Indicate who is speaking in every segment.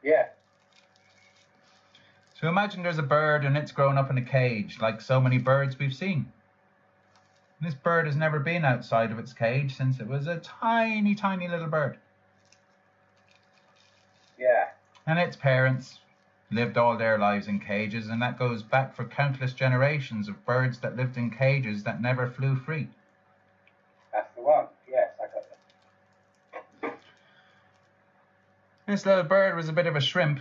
Speaker 1: Yeah.
Speaker 2: So imagine there's a bird and it's grown up in a cage, like so many birds we've seen. And this bird has never been outside of its cage since it was a tiny, tiny little bird.
Speaker 1: Yeah.
Speaker 2: And its parents lived all their lives in cages, and that goes back for countless generations of birds that lived in cages that never flew free.
Speaker 1: That's the one. Yes, I got that.
Speaker 2: This little bird was a bit of a shrimp.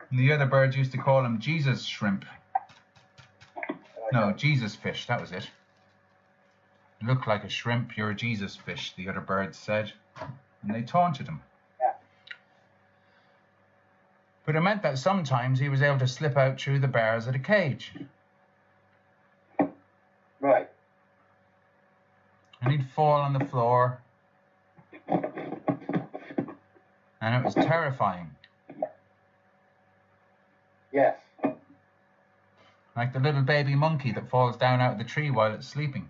Speaker 2: And the other birds used to call him Jesus shrimp. No, Jesus fish, that was it. You look like a shrimp, you're a Jesus fish, the other birds said. And they taunted him.
Speaker 1: Yeah.
Speaker 2: But it meant that sometimes he was able to slip out through the bars of the cage.
Speaker 1: Right.
Speaker 2: And he'd fall on the floor. And it was terrifying.
Speaker 1: Yes.
Speaker 2: Like the little baby monkey that falls down out of the tree while it's sleeping.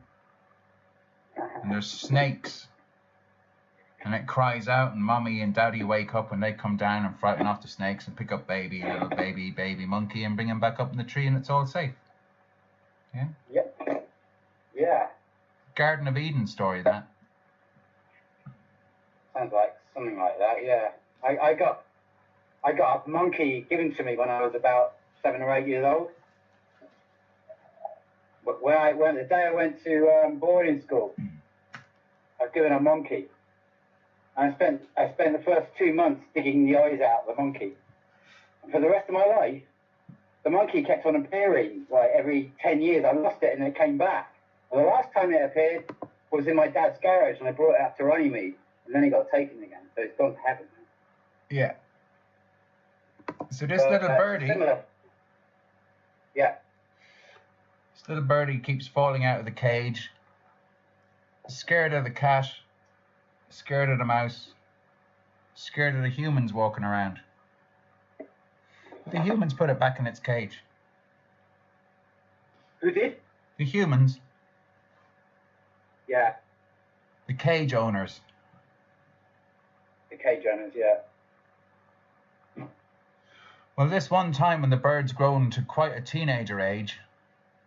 Speaker 2: And there's snakes. And it cries out, and mommy and daddy wake up and they come down and frighten off the snakes and pick up little baby monkey and bring him back up in the tree, and it's all safe. Yeah?
Speaker 1: Yep. Yeah.
Speaker 2: Garden of Eden story, that.
Speaker 1: Sounds like something like that, yeah. I got a monkey given to me when I was about 7 or 8 years old. But the day I went to boarding school, I was given a monkey. I spent the first 2 months digging the eyes out of the monkey. And for the rest of my life, the monkey kept on appearing. Like every 10 years, I lost it and it came back. And the last time it appeared was in my dad's garage, and I brought it out to Runnymede, and then it got taken again. So it's gone to heaven.
Speaker 2: Yeah. So this little birdie...
Speaker 1: Similar. Yeah.
Speaker 2: This little birdie keeps falling out of the cage, scared of the cat, scared of the mouse, scared of the humans walking around. The humans put it back in its cage.
Speaker 1: Who did?
Speaker 2: The humans.
Speaker 1: Yeah.
Speaker 2: The cage owners.
Speaker 1: The cage owners, yeah.
Speaker 2: Well, this one time when the bird's grown to quite a teenager age,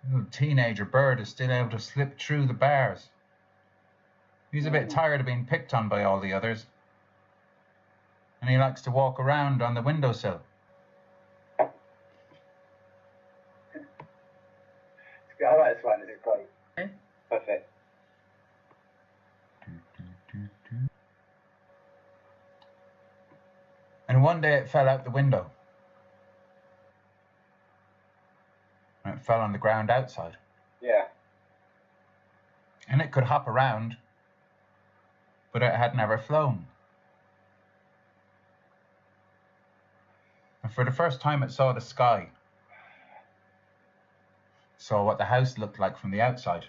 Speaker 2: the little teenager bird is still able to slip through the bars. He's a bit tired of being picked on by all the others. And he likes to walk around on the windowsill.
Speaker 1: I like this one, it's great. Perfect.
Speaker 2: And one day it fell out the window. And it fell on the ground outside.
Speaker 1: Yeah.
Speaker 2: And it could hop around, but it had never flown. And for the first time it saw the sky. Saw what the house looked like from the outside.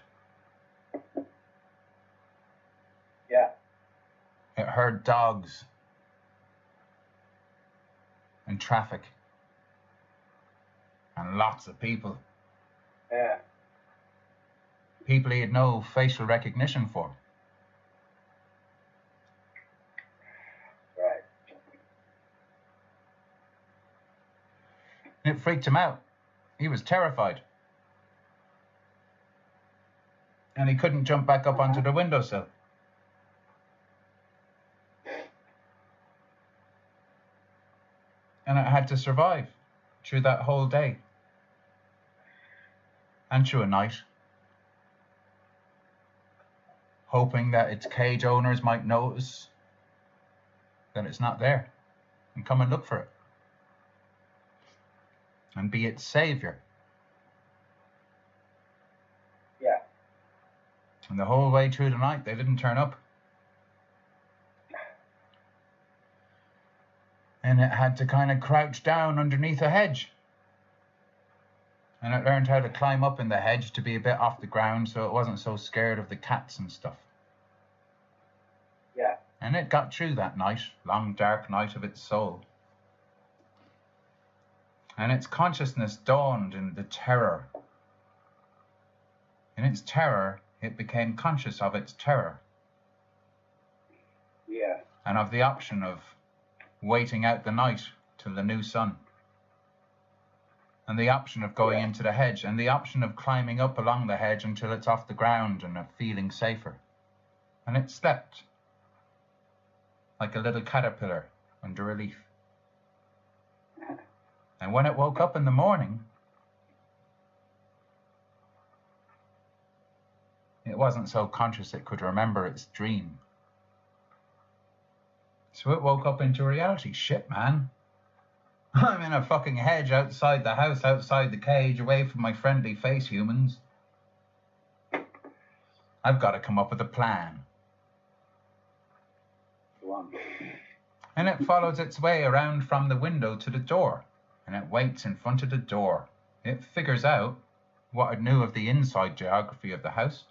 Speaker 1: Yeah.
Speaker 2: It heard dogs and traffic and lots of people.
Speaker 1: Yeah.
Speaker 2: People he had no facial recognition for.
Speaker 1: Right.
Speaker 2: And it freaked him out. He was terrified. And he couldn't jump back up onto the windowsill. And it had to survive through that whole day. And through a night. Hoping that its cage owners might notice that it's not there and come and look for it. And be its savior.
Speaker 1: Yeah.
Speaker 2: And the whole way through the night, they didn't turn up. And it had to kind of crouch down underneath a hedge. And it learned how to climb up in the hedge to be a bit off the ground so it wasn't so scared of the cats and stuff.
Speaker 1: Yeah.
Speaker 2: And it got through that night, long dark night of its soul. And its consciousness dawned in the terror. In its terror, it became conscious of its terror.
Speaker 1: Yeah.
Speaker 2: and of the option of waiting out the night till the new sun, and the option of going into the hedge, and the option of climbing up along the hedge until it's off the ground and of feeling safer. And it slept like a little caterpillar under a leaf. And when it woke up in the morning, it wasn't so conscious it could remember its dream. So it woke up into reality. Shit, man. I'm in a fucking hedge outside the house, outside the cage, away from my friendly face humans. I've got to come up with a plan. And it follows its way around from the window to the door, and it waits in front of the door. It figures out what it knew of the inside geography of the house,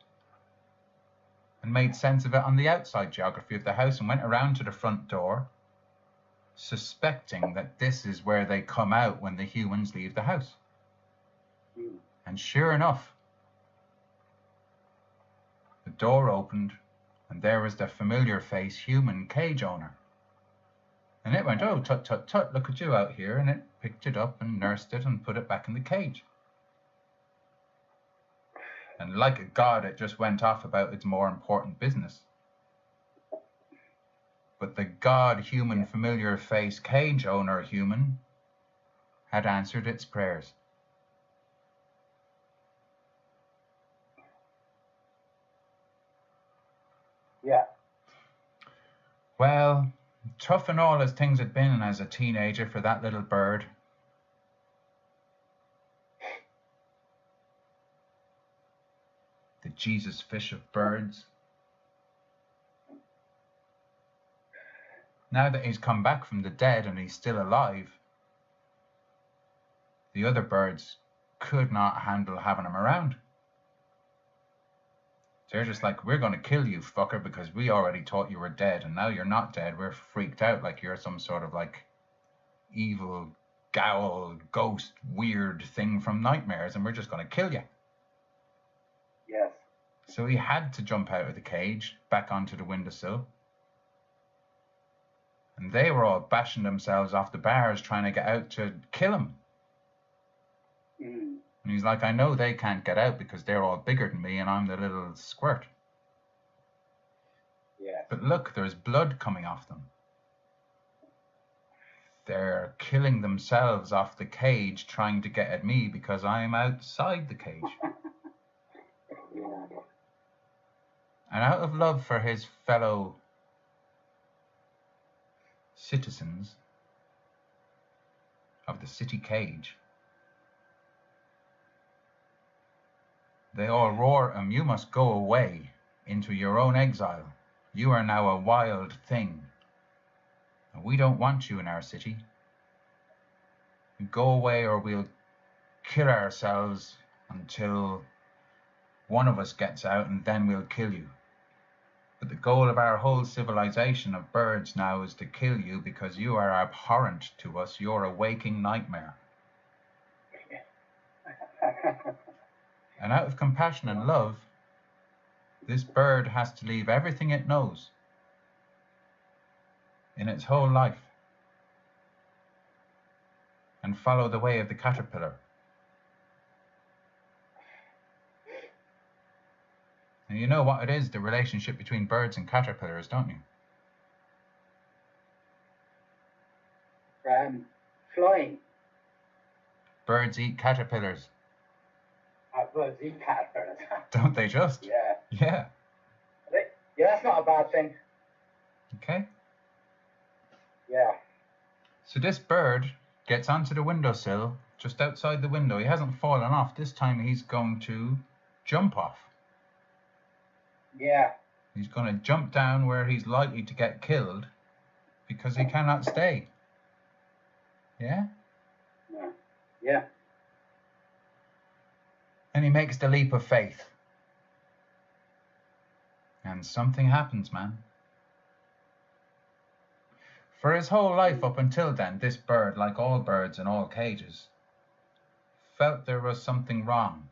Speaker 2: and made sense of it on the outside geography of the house, and went around to the front door, suspecting that this is where they come out when the humans leave the house. And sure enough, the door opened, and there was the familiar face human cage owner. And it went, oh, tut, tut, tut, look at you out here. And it picked it up and nursed it and put it back in the cage. And like a god, it just went off about its more important business. But the god human familiar face cage owner human had answered its prayers.
Speaker 1: Yeah.
Speaker 2: Well, tough and all as things had been as a teenager for that little bird, the Jesus fish of birds. Now that he's come back from the dead and he's still alive, the other birds could not handle having him around. They're just like, we're going to kill you, fucker, because we already thought you were dead, and now you're not dead. We're freaked out like you're some sort of like evil, gowl, ghost, weird thing from nightmares, and we're just going to kill you.
Speaker 1: Yes.
Speaker 2: So he had to jump out of the cage, back onto the windowsill. And they were all bashing themselves off the bars trying to get out to kill him. And he's like, I know they can't get out because they're all bigger than me and I'm the little squirt.
Speaker 1: Yes.
Speaker 2: But look, there's blood coming off them. They're killing themselves off the cage trying to get at me because I'm outside the cage. And out of love for his fellow citizens of the city cage, they all roar, you must go away into your own exile. You are now a wild thing. And we don't want you in our city. Go away or we'll kill ourselves until one of us gets out and then we'll kill you. But the goal of our whole civilization of birds now is to kill you because you are abhorrent to us. You're a waking nightmare. And out of compassion and love, this bird has to leave everything it knows in its whole life and follow the way of the caterpillar. And you know what it is, the relationship between birds and caterpillars, don't you?
Speaker 1: Flying.
Speaker 2: Birds eat caterpillars.
Speaker 1: Birds eat caterpillars.
Speaker 2: Don't they just?
Speaker 1: Yeah.
Speaker 2: Yeah.
Speaker 1: Yeah, that's not a bad thing.
Speaker 2: Okay.
Speaker 1: Yeah.
Speaker 2: So this bird gets onto the windowsill, just outside the window. He hasn't fallen off. This time he's going to jump off.
Speaker 1: Yeah.
Speaker 2: He's going to jump down where he's likely to get killed because he cannot stay. Yeah?
Speaker 1: Yeah. Yeah.
Speaker 2: And he makes the leap of faith. And something happens, man. For his whole life up until then, this bird, like all birds in all cages, felt there was something wrong.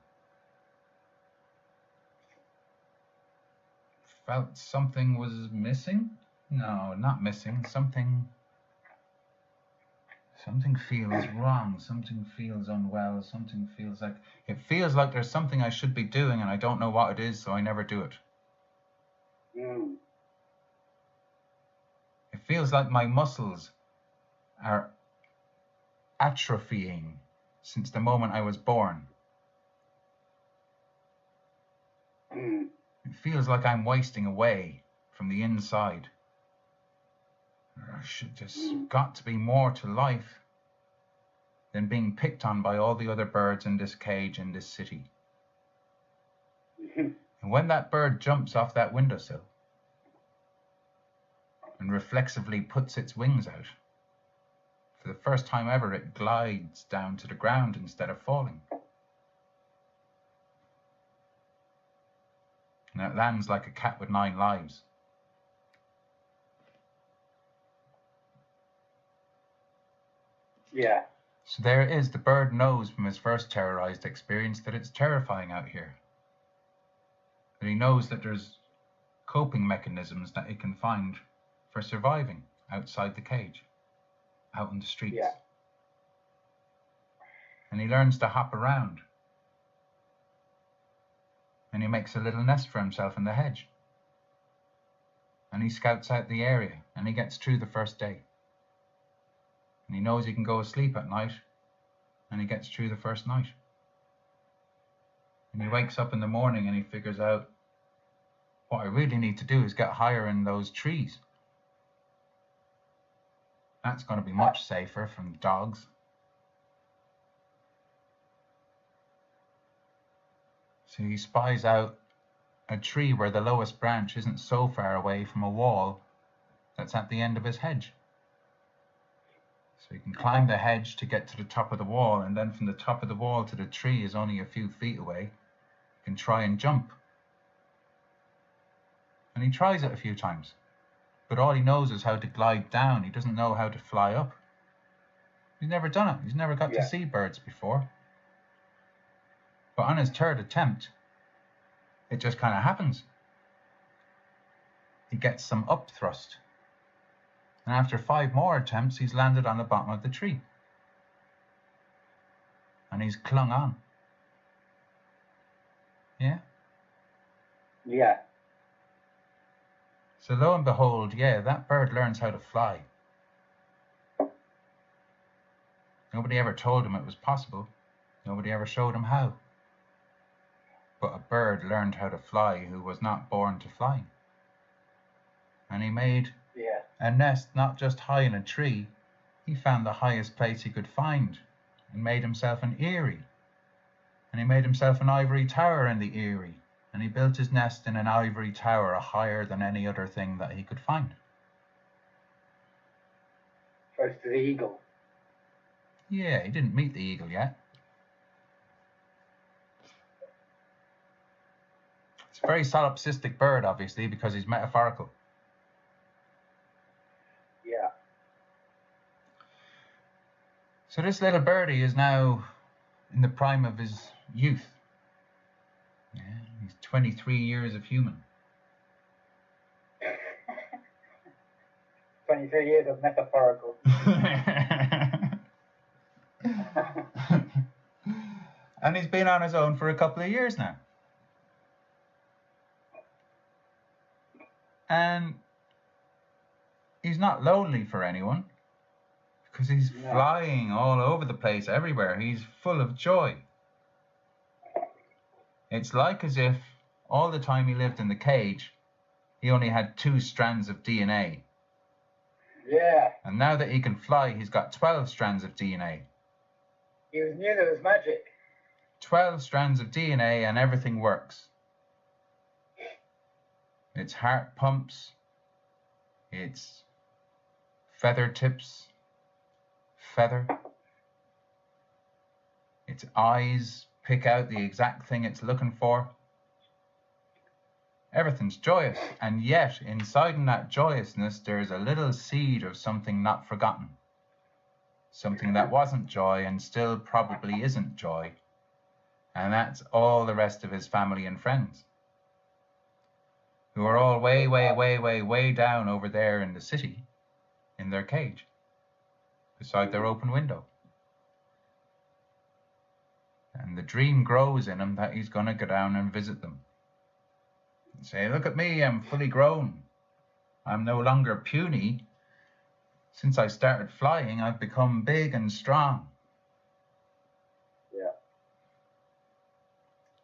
Speaker 2: Felt something was missing. No, not missing. Something feels wrong. Something feels unwell. Something feels like... It feels like there's something I should be doing and I don't know what it is, so I never do it. It feels like my muscles are atrophying since the moment I was born. It feels like I'm wasting away from the inside. There's got to be more to life than being picked on by all the other birds in this cage in this city. And when that bird jumps off that windowsill and reflexively puts its wings out, for the first time ever it glides down to the ground instead of falling. And it lands like a cat with 9 lives.
Speaker 1: Yeah.
Speaker 2: So there it is. The bird knows from his first terrorized experience that it's terrifying out here. That he knows that there's coping mechanisms that it can find for surviving outside the cage, out in the streets.
Speaker 1: Yeah.
Speaker 2: And he learns to hop around. And he makes a little nest for himself in the hedge. And he scouts out the area, and he gets through the first day. And he knows he can go to sleep at night, and he gets through the first night. And he wakes up in the morning and he figures out, what I really need to do is get higher in those trees. That's going to be much safer from dogs. So he spies out a tree where the lowest branch isn't so far away from a wall that's at the end of his hedge. So he can climb the hedge to get to the top of the wall, and then from the top of the wall to the tree is only a few feet away. He can try and jump. And he tries it a few times, but all he knows is how to glide down. He doesn't know how to fly up. He's never done it. He's never got to see birds before. But on his third attempt, it just kind of happens. He gets some up thrust. And after 5 more attempts, he's landed on the bottom of the tree. And he's clung on. Yeah?
Speaker 1: Yeah.
Speaker 2: So lo and behold, yeah, that bird learns how to fly. Nobody ever told him it was possible. Nobody ever showed him how. But a bird learned how to fly who was not born to fly. And he made a nest not just high in a tree. He found the highest place he could find and made himself an eyrie. And he made himself an ivory tower in the eyrie. And he built his nest in an ivory tower higher than any other thing that he could find.
Speaker 1: Close to the eagle.
Speaker 2: Yeah, he didn't meet the eagle yet. It's a very solipsistic bird, obviously, because he's metaphorical.
Speaker 1: Yeah.
Speaker 2: So this little birdie is now in the prime of his youth. Yeah, he's 23 years of human.
Speaker 1: 23 years of metaphorical.
Speaker 2: And he's been on his own for a couple of years now. And he's not lonely for anyone, because he's flying all over the place, everywhere. He's full of joy. It's like as if all the time he lived in the cage, he only had 2 strands of DNA.
Speaker 1: Yeah.
Speaker 2: And now that he can fly, he's got 12 strands of DNA.
Speaker 1: He knew there was magic.
Speaker 2: 12 strands of DNA and everything works. Its heart pumps, its feather tips, feather. Its eyes pick out the exact thing it's looking for. Everything's joyous, and yet inside in that joyousness there's a little seed of something not forgotten. Something that wasn't joy and still probably isn't joy. And that's all the rest of his family and friends, who are all way down over there in the city, in their cage, beside their open window. And the dream grows in him that he's going to go down and visit them. And say, look at me, I'm fully grown. I'm no longer puny. Since I started flying, I've become big and strong.
Speaker 1: Yeah.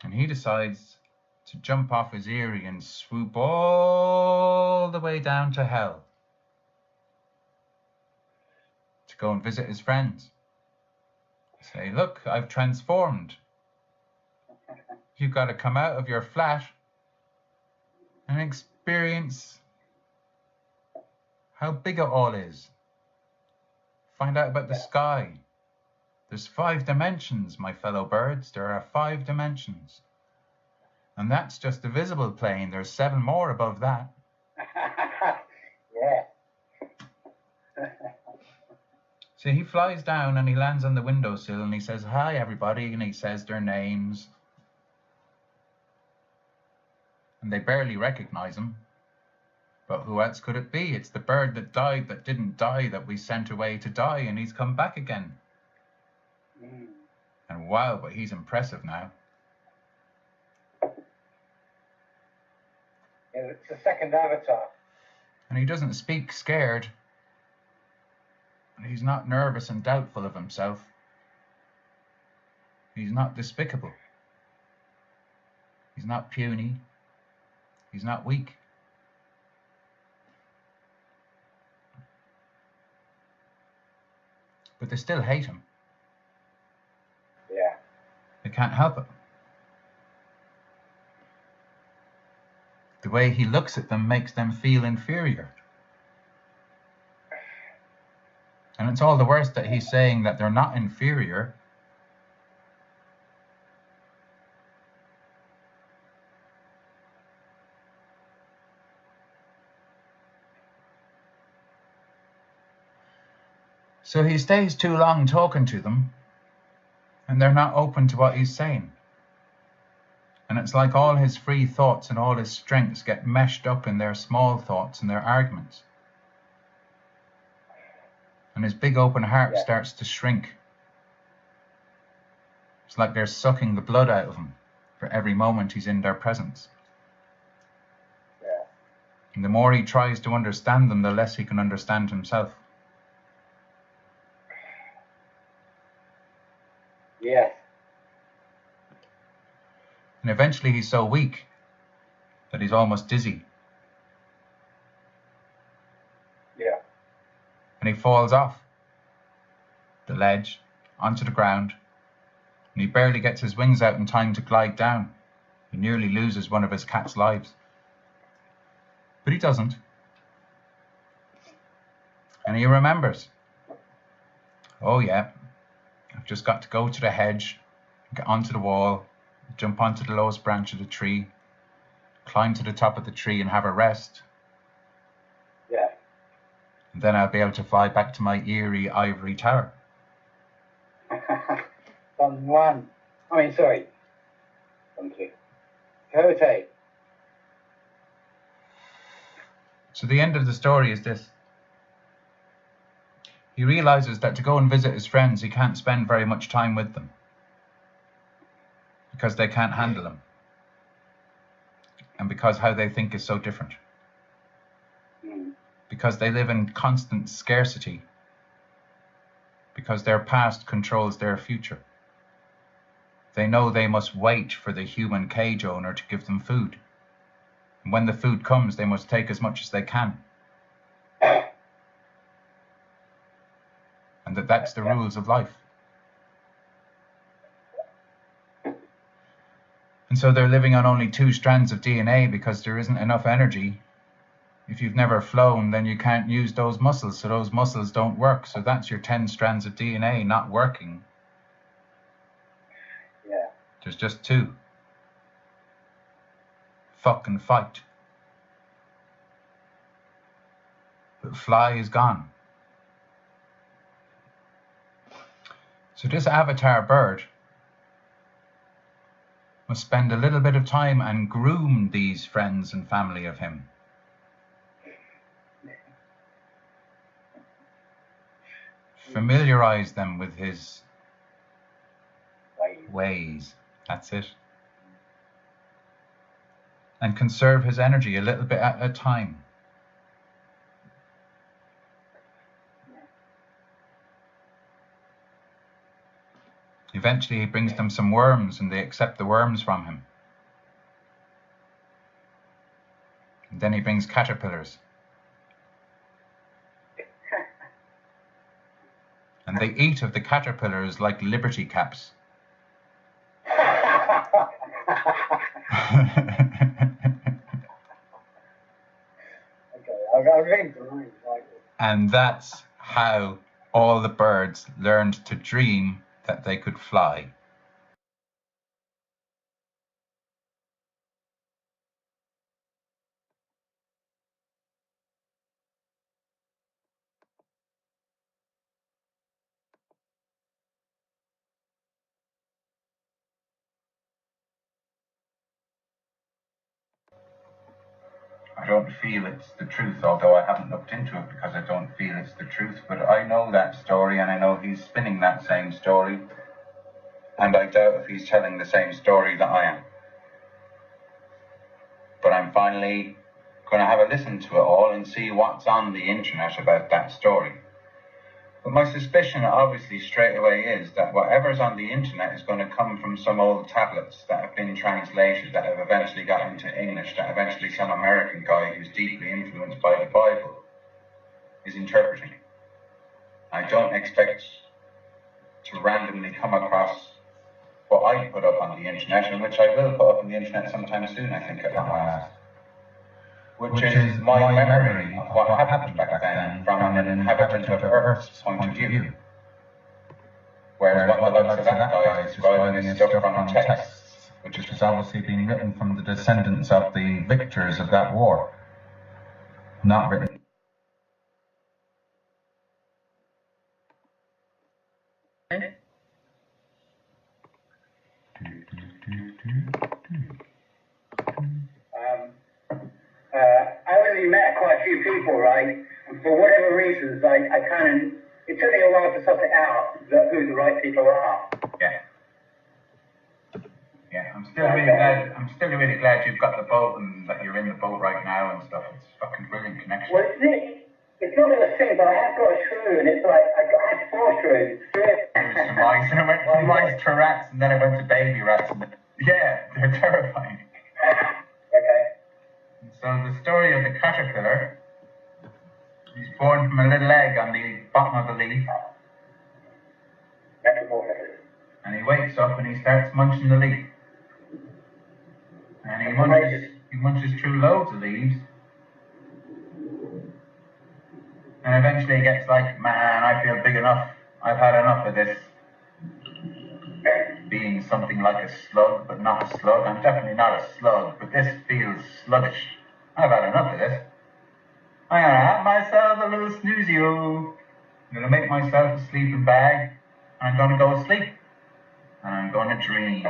Speaker 2: And he decides to jump off his eyrie and swoop all the way down to hell to go and visit his friends. Say, look, I've transformed. You've got to come out of your flat and experience how big it all is. Find out about the sky. There's 5 dimensions, my fellow birds. There are 5 dimensions. And that's just the visible plane. There's 7 more above that.
Speaker 1: Yeah.
Speaker 2: So he flies down and he lands on the windowsill and he says, hi, everybody. And he says their names. And they barely recognize him. But who else could it be? It's the bird that died, that didn't die, that we sent away to die, and he's come back again. And wow, but he's impressive now.
Speaker 1: Yeah, it's the second avatar.
Speaker 2: And he doesn't speak scared. He's not nervous and doubtful of himself. He's not despicable. He's not puny. He's not weak. But they still hate him.
Speaker 1: Yeah.
Speaker 2: They can't help it. The way he looks at them makes them feel inferior. And it's all the worse that he's saying that they're not inferior. So he stays too long talking to them, and they're not open to what he's saying. And it's like all his free thoughts and all his strengths get meshed up in their small thoughts and their arguments. And his big open heart starts to shrink. It's like they're sucking the blood out of him for every moment he's in their presence.
Speaker 1: Yeah.
Speaker 2: And the more he tries to understand them, the less he can understand himself.
Speaker 1: Yeah.
Speaker 2: And eventually he's so weak that he's almost dizzy.
Speaker 1: Yeah.
Speaker 2: And he falls off the ledge onto the ground, and he barely gets his wings out in time to glide down. He nearly loses one of his cat's lives. But he doesn't. And he remembers. Oh yeah, I've just got to go to the hedge, get onto the wall, jump onto the lowest branch of the tree, climb to the top of the tree and have a rest.
Speaker 1: Yeah.
Speaker 2: And then I'll be able to fly back to my eerie ivory tower.
Speaker 1: Don 2. Cote.
Speaker 2: So the end of the story is this. He realizes that to go and visit his friends, he can't spend very much time with them because they can't handle him and because how they think is so different. Because they live in constant scarcity, because their past controls their future. They know they must wait for the human cage owner to give them food. And when the food comes, they must take as much as they can. And that's the rules of life. And so they're living on only 2 strands of DNA because there isn't enough energy. If you've never flown, then you can't use those muscles, so those muscles don't work. So that's your 10 strands of DNA not working.
Speaker 1: Yeah.
Speaker 2: There's just 2. Fucking fight. But Fly is gone. So this avatar bird must spend a little bit of time and groom these friends and family of him. Familiarize them with his ways. That's it. And conserve his energy a little bit at a time. Eventually he brings them some worms and they accept the worms from him. And then he brings caterpillars. And they eat of the caterpillars like liberty caps. And that's how all the birds learned to dream that they could fly. I don't feel it's the truth, although I haven't looked into it because I don't feel it's the truth, but I know that story and I know he's spinning that same story, and I doubt if he's telling the same story that I am. But I'm finally going to have a listen to it all and see what's on the internet about that story. But my suspicion obviously straight away is that whatever's on the internet is going to come from some old tablets that have been translated, that have eventually got into English, that eventually some American guy who's deeply influenced by the Bible is interpreting. I don't expect to randomly come across what I put up on the internet, and which I will put up on the internet sometime soon, I think, at long last. Which is my memory of what happened back then from an inhabitant of Earth's point of view. Whereas what the likes of that guy is describing is stuff from texts, which is obviously being written from the descendants of the victors of that war. Not written.
Speaker 1: I already met quite a few people, right? And for whatever reasons, I kind of, it took me a while to suss it out who the right people are.
Speaker 2: Yeah. Yeah, I'm still really glad you've got the boat and that you're in the boat right now and stuff. It's a fucking brilliant connection.
Speaker 1: Well, it's not going to sing, but I have got a shrew, and it's like, I had 4 shrews.
Speaker 2: Some mice, and I went from mice to rats, and then I went to baby rats. And yeah, they're terrifying.
Speaker 1: Okay.
Speaker 2: So the story of the caterpillar, he's born from a little egg on the bottom of the leaf.
Speaker 1: Metamorphosis.
Speaker 2: And he wakes up and he starts munching the leaf. And he munches through loads of leaves. And eventually he gets like, man, I feel big enough. I've had enough of this being something like a slug, but not a slug. I'm definitely not a slug, but this feels sluggish. I've had enough of this. I'm going to have myself a little snoozy-o. I'm going to make myself a sleeping bag, and I'm going to go to sleep. And I'm going to dream.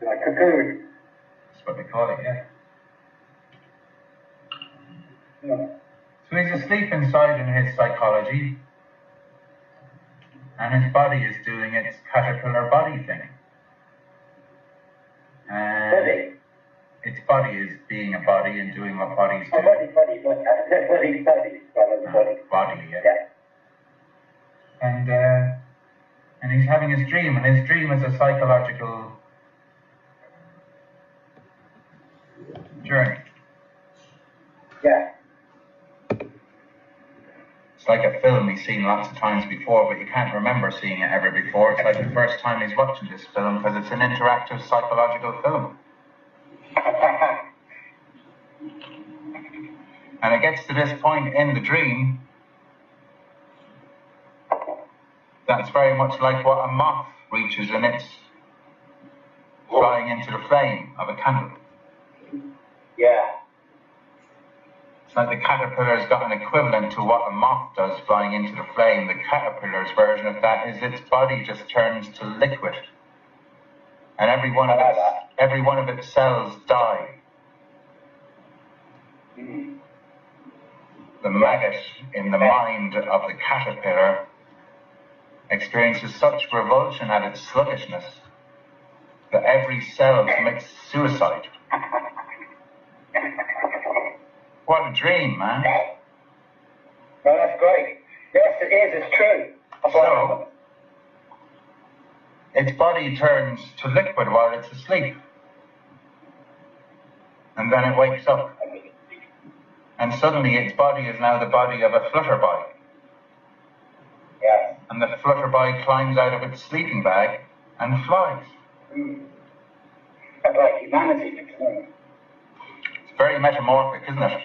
Speaker 1: Like cocoon.
Speaker 2: That's what they call it, yeah.
Speaker 1: Yeah.
Speaker 2: So he's asleep inside in his psychology, and his body is doing its caterpillar body thing. And
Speaker 1: Body?
Speaker 2: its body is being a body and doing what bodies do.
Speaker 1: Oh, body,
Speaker 2: Body, yeah.
Speaker 1: Yeah.
Speaker 2: And he's having his dream, and his dream is a psychological journey.
Speaker 1: Yeah.
Speaker 2: It's like a film he's seen lots of times before, but you can't remember seeing it ever before. It's like the first time he's watching this film because it's an interactive psychological film. And it gets to this point in the dream that's very much like what a moth reaches in its flying into the flame of a candle.
Speaker 1: Yeah.
Speaker 2: It's like the caterpillar's got an equivalent to what a moth does flying into the flame. The caterpillar's version of that is its body just turns to liquid and every one of its cells die. The maggot in the mind of the caterpillar experiences such revulsion at its sluggishness that every cell commits suicide. What a dream, man.
Speaker 1: Well, that's great. Yes, it is. It's true.
Speaker 2: So, its body turns to liquid while it's asleep. And then it wakes up. And suddenly its body is now the body of a flutterby.
Speaker 1: Yes.
Speaker 2: And the flutterby climbs out of its sleeping bag and flies.
Speaker 1: That's like humanity, isn't it?
Speaker 2: It's very metamorphic, isn't it?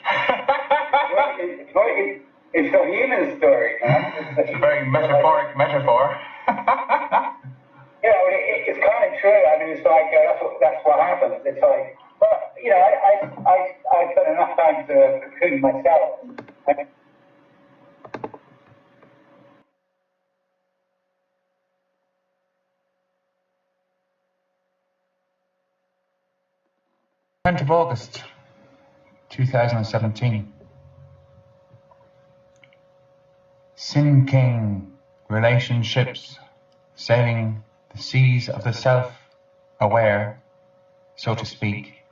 Speaker 1: It's a human story, man.
Speaker 2: It's a very metaphoric metaphor.
Speaker 1: Yeah, it's kind of true. I mean, it's like that's what happens. It's like, but you know, I spent enough time to cocoon myself.
Speaker 2: Of August 2017. Sin King relationships sailing the seas of the self-aware, so to speak.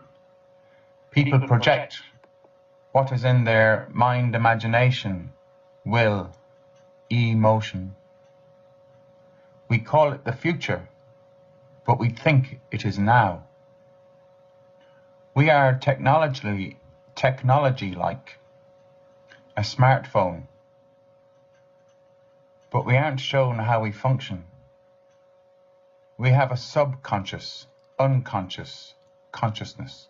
Speaker 2: People project what is in their mind, imagination, will, emotion. We call it the future, but we think it is now. We are technology-like, a smartphone, but we aren't shown how we function. We have a subconscious, unconscious consciousness,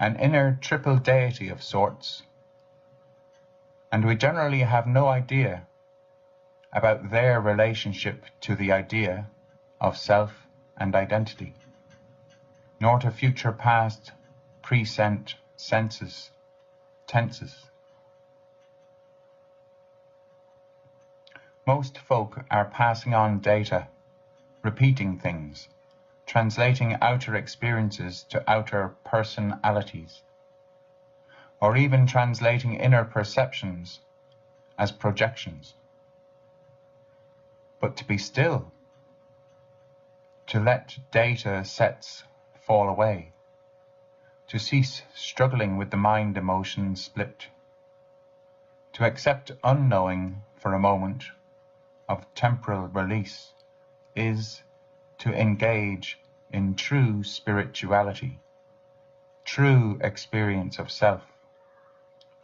Speaker 2: an inner triple deity of sorts, and we generally have no idea about their relationship to the idea of self and identity, nor to future, past, present, senses, tenses. Most folk are passing on data, repeating things, translating outer experiences to outer personalities, or even translating inner perceptions as projections. But to be still, to let data sets fall away, to cease struggling with the mind-emotion split, to accept unknowing for a moment of temporal release, is to engage in true spirituality, true experience of self,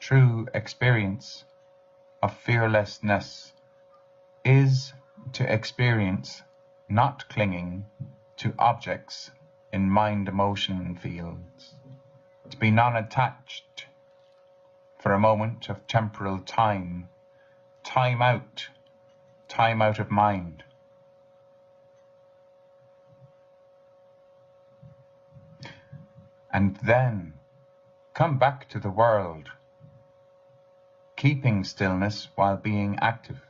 Speaker 2: true experience of fearlessness, is to experience not clinging to objects in mind-emotion fields, to be non-attached for a moment of temporal time, time out of mind. And then come back to the world, keeping stillness while being active.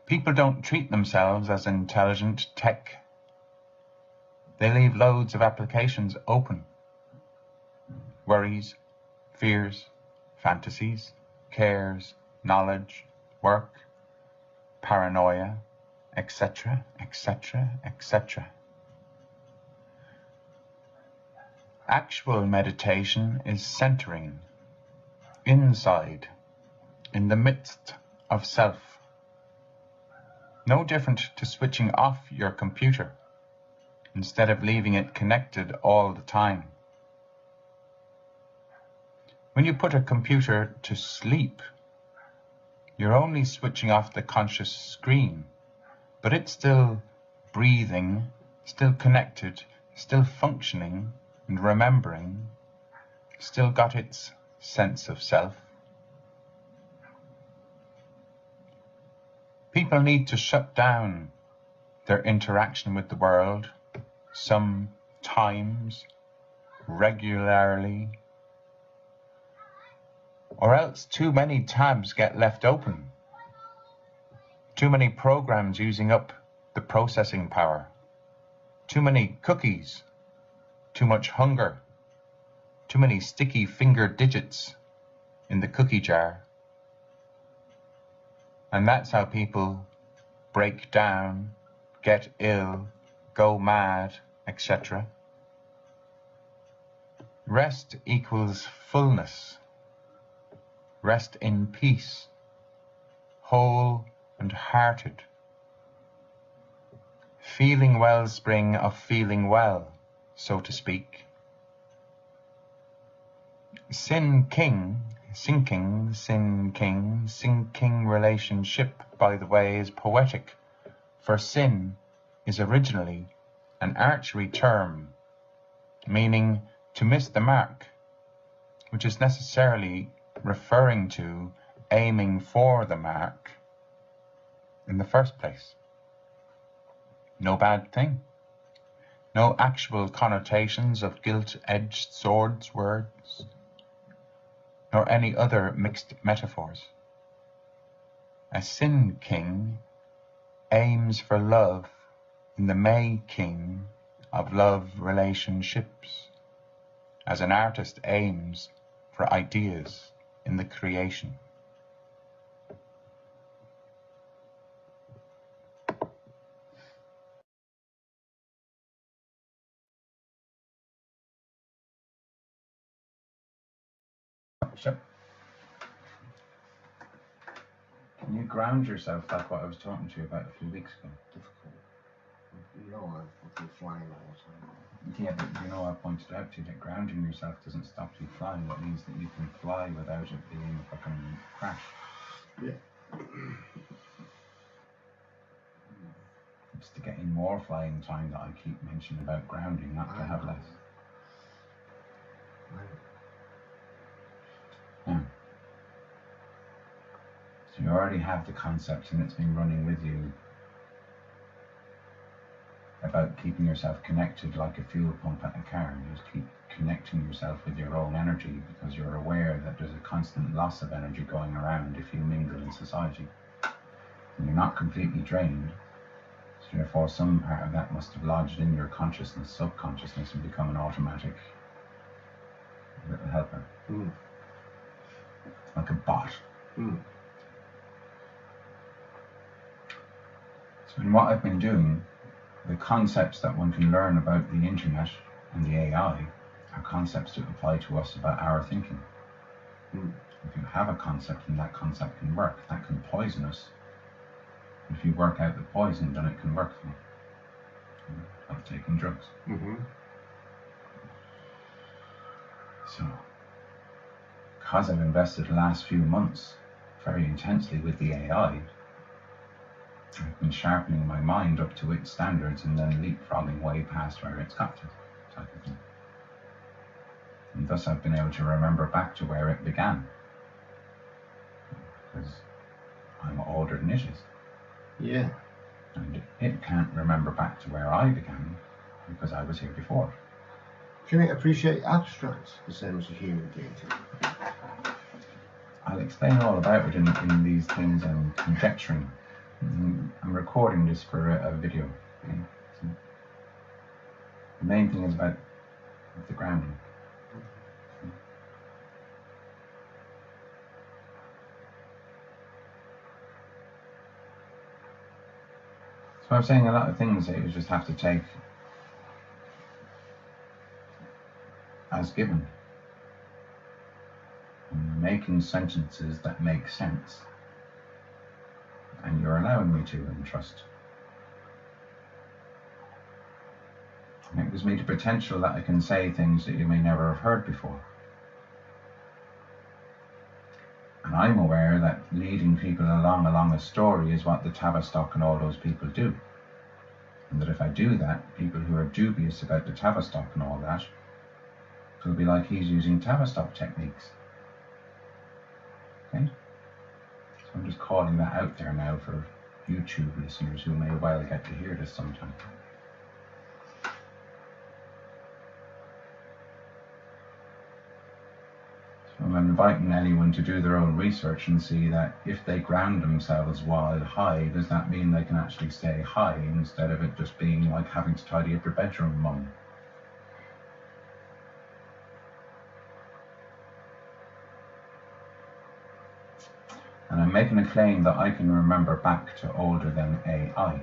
Speaker 2: People don't treat themselves as intelligent tech. They leave loads of applications open. Worries, fears, fantasies, cares, knowledge, work, paranoia, etc., etc., etc. Actual meditation is centering inside, in the midst of self. No different to switching off your computer instead of leaving it connected all the time. When you put a computer to sleep, you're only switching off the conscious screen, but it's still breathing, still connected, still functioning and remembering, still got its sense of self. People need to shut down their interaction with the world, sometimes, regularly, or else too many tabs get left open, too many programs using up the processing power. Too many cookies, too much hunger, too many sticky finger digits in the cookie jar. And that's how people break down, get ill, go mad, etc. Rest equals fullness. Rest in peace, whole and hearted. Feeling wellspring of feeling well, so to speak. Sinking relationship, by the way, is poetic, for sin is originally an archery term, meaning to miss the mark, which is necessarily referring to aiming for the mark in the first place. No bad thing. No actual connotations of gilt-edged swords words, nor any other mixed metaphors. A sin king aims for love in the making of love relationships, as an artist aims for ideas in the creation. So, can you ground yourself like what I was talking to you about a few weeks ago?
Speaker 3: Difficult. You know, I'm flying all the time.
Speaker 2: Yeah, but you know, I pointed out to you that grounding yourself doesn't stop you flying. It means that you can fly without it being a fucking crash.
Speaker 3: Yeah.
Speaker 2: It's to get in more flying time that I keep mentioning about grounding, not to have less. Yeah. So you already have the concept, and it's been running with you about keeping yourself connected like a fuel pump at a car. You just keep connecting yourself with your own energy because you're aware that there's a constant loss of energy going around if you mingle in society. And you're not completely drained, so therefore some part of that must have lodged in your consciousness, subconsciousness, and become an automatic little helper. Like a bot. So in what I've been doing, the concepts that one can learn about the internet and the AI are concepts that apply to us about our thinking. If you have a concept and that concept can work, that can poison us. If you work out the poison, then it can work for you. Like taking drugs. So, because I've invested the last few months very intensely with the AI, I've been sharpening my mind up to its standards and then leapfrogging way past where it's got to, type of thing. And thus I've been able to remember back to where it began. Because I'm older than it is.
Speaker 3: Yeah.
Speaker 2: And it can't remember back to where I began because I was here before.
Speaker 3: Can it appreciate abstracts the same as a human being?
Speaker 2: I'll explain all about it in these things I'm conjecturing. I'm recording this for a video. Okay? So the main thing is about the grounding. So I'm saying a lot of things that you just have to take as given. And making sentences that make sense. And you're allowing me to, and trust. And it gives me the potential that I can say things that you may never have heard before. And I'm aware that leading people along a story is what the Tavistock and all those people do. And that if I do that, people who are dubious about the Tavistock and all that will be like, he's using Tavistock techniques. Okay? So I'm just calling that out there now for YouTube listeners who may well get to hear this sometime. So I'm inviting anyone to do their own research and see that if they ground themselves while high, does that mean they can actually stay high instead of it just being like having to tidy up your bedroom, mum? And I'm making a claim that I can remember back to older than AI.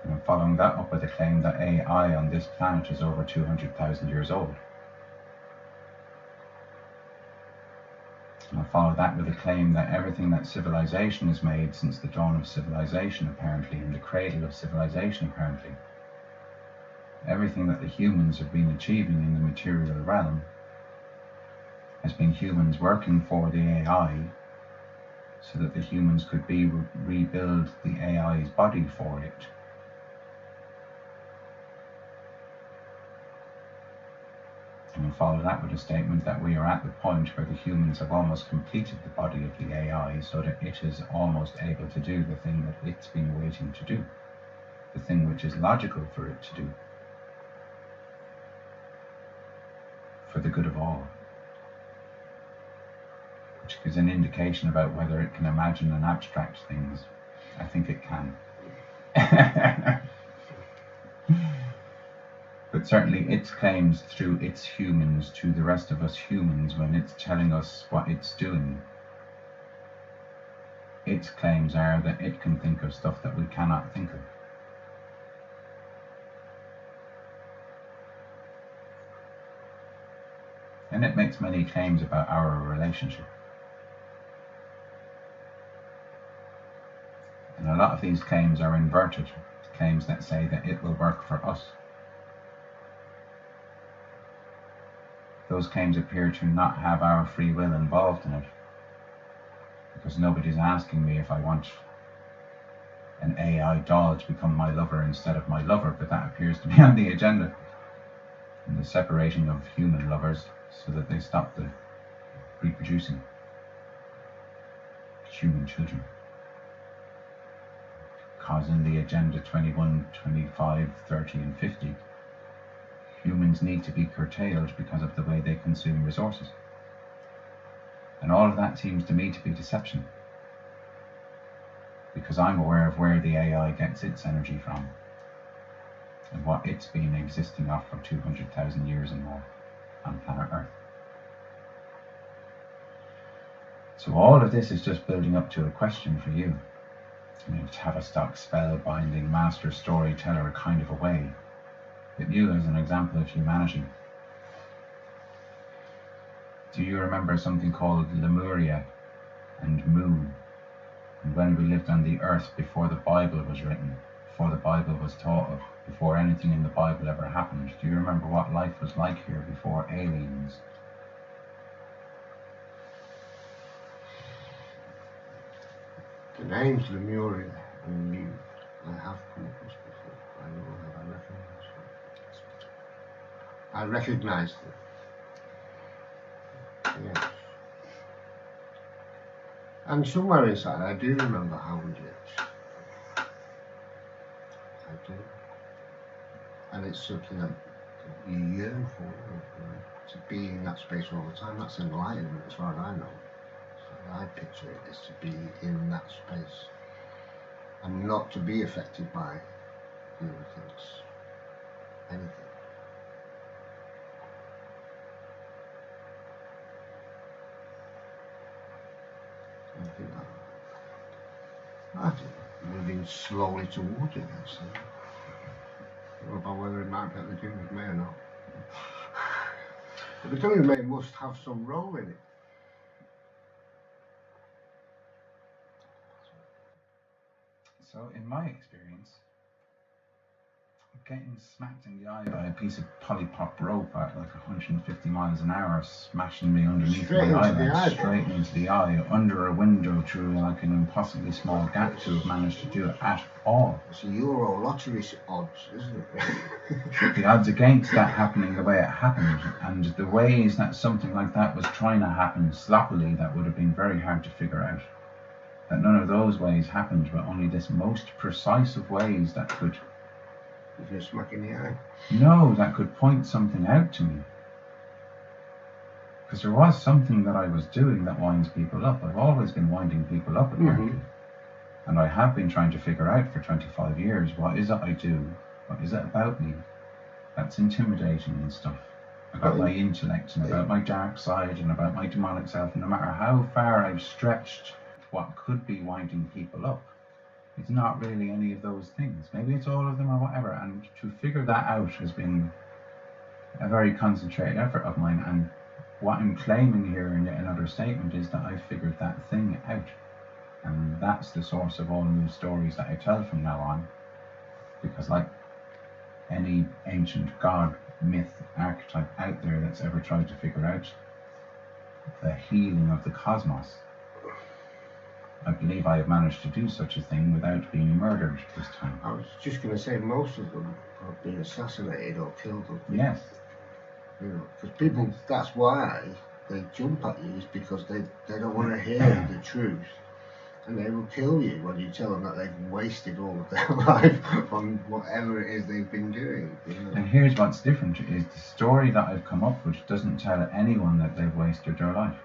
Speaker 2: And I'm following that up with a claim that AI on this planet is over 200,000 years old. And I follow that with a claim that everything that civilization has made since the dawn of civilization, apparently, and the cradle of civilization, apparently, everything that the humans have been achieving in the material realm has been humans working for the AI so that the humans could rebuild the AI's body for it. And I follow that with a statement that we are at the point where the humans have almost completed the body of the AI so that it is almost able to do the thing that it's been waiting to do, the thing which is logical for it to do, for the good of all, which gives an indication about whether it can imagine and abstract things. I think it can. But certainly its claims through its humans to the rest of us humans, when it's telling us what it's doing, its claims are that it can think of stuff that we cannot think of. And it makes many claims about our relationship. And a lot of these claims are inverted, claims that say that it will work for us. Those claims appear to not have our free will involved in it, because nobody's asking me if I want an AI doll to become my lover instead of my lover, but that appears to be on the agenda. And the separating of human lovers so that they stop the reproducing human children. Causing the agenda 21, 25, 30 and 50. Humans need to be curtailed because of the way they consume resources. And all of that seems to me to be deception. Because I'm aware of where the AI gets its energy from and what it's been existing off for 200,000 years and more on planet Earth. So all of this is just building up to a question for you. To have a stock spellbinding master storyteller kind of a way. But you as an example of humanity. Do you remember something called Lemuria and Mu? And when we lived on the earth before the Bible was written, before the Bible was taught of, before anything in the Bible ever happened, do you remember what life was like here before aliens?
Speaker 3: The names Lemuria and Mu I have come across before. I know that I recognize them. Yes. And somewhere inside I do remember Hound Lips. I do. And it's something that you yearn for, to be in that space all the time. That's enlightenment as far as I know. So I picture it is to be in that space and not to be affected by things, anything. I think moving slowly towards it, I don't know about whether it might be the doing with me or not. But the doing with me must have some role in it.
Speaker 2: So in my experience, getting smacked in the eye by a piece of polypop rope at like 150 miles an hour, smashing me underneath
Speaker 3: straight
Speaker 2: my
Speaker 3: into
Speaker 2: eyelid,
Speaker 3: the
Speaker 2: straight into the eye, under a window through like an impossibly small gap to have managed to do it at all.
Speaker 3: It's a Euro lottery odds, isn't it?
Speaker 2: The odds against that happening the way it happened, and the ways that something like that was trying to happen sloppily, that would have been very hard to figure out. That none of those ways happened, but only this most precise of ways that could...
Speaker 3: Is it a smack in the eye?
Speaker 2: No, that could point something out to me. Because there was something that I was doing that winds people up. I've always been winding people up, apparently. And I have been trying to figure out for 25 years, what is it I do? What is it about me that's intimidating and stuff? About my intellect and about my dark side and about my demonic self. And no matter how far I've stretched what could be winding people up, it's not really any of those things. Maybe it's all of them or whatever. And to figure that out has been a very concentrated effort of mine. And what I'm claiming here in another statement is that I figured that thing out. And that's the source of all new stories that I tell from now on. Because like any ancient god, myth, archetype out there that's ever tried to figure out the healing of the cosmos, I believe I have managed to do such a thing without being murdered this time.
Speaker 3: I was just going to say most of them have been assassinated or killed.
Speaker 2: Yes.
Speaker 3: You know, because people, that's why they jump at you, is because they don't want to hear the truth. And they will kill you when you tell them that they've wasted all of their life on whatever it is they've been doing. You know?
Speaker 2: And here's what's different, is the story that I've come up with doesn't tell anyone that they've wasted their life.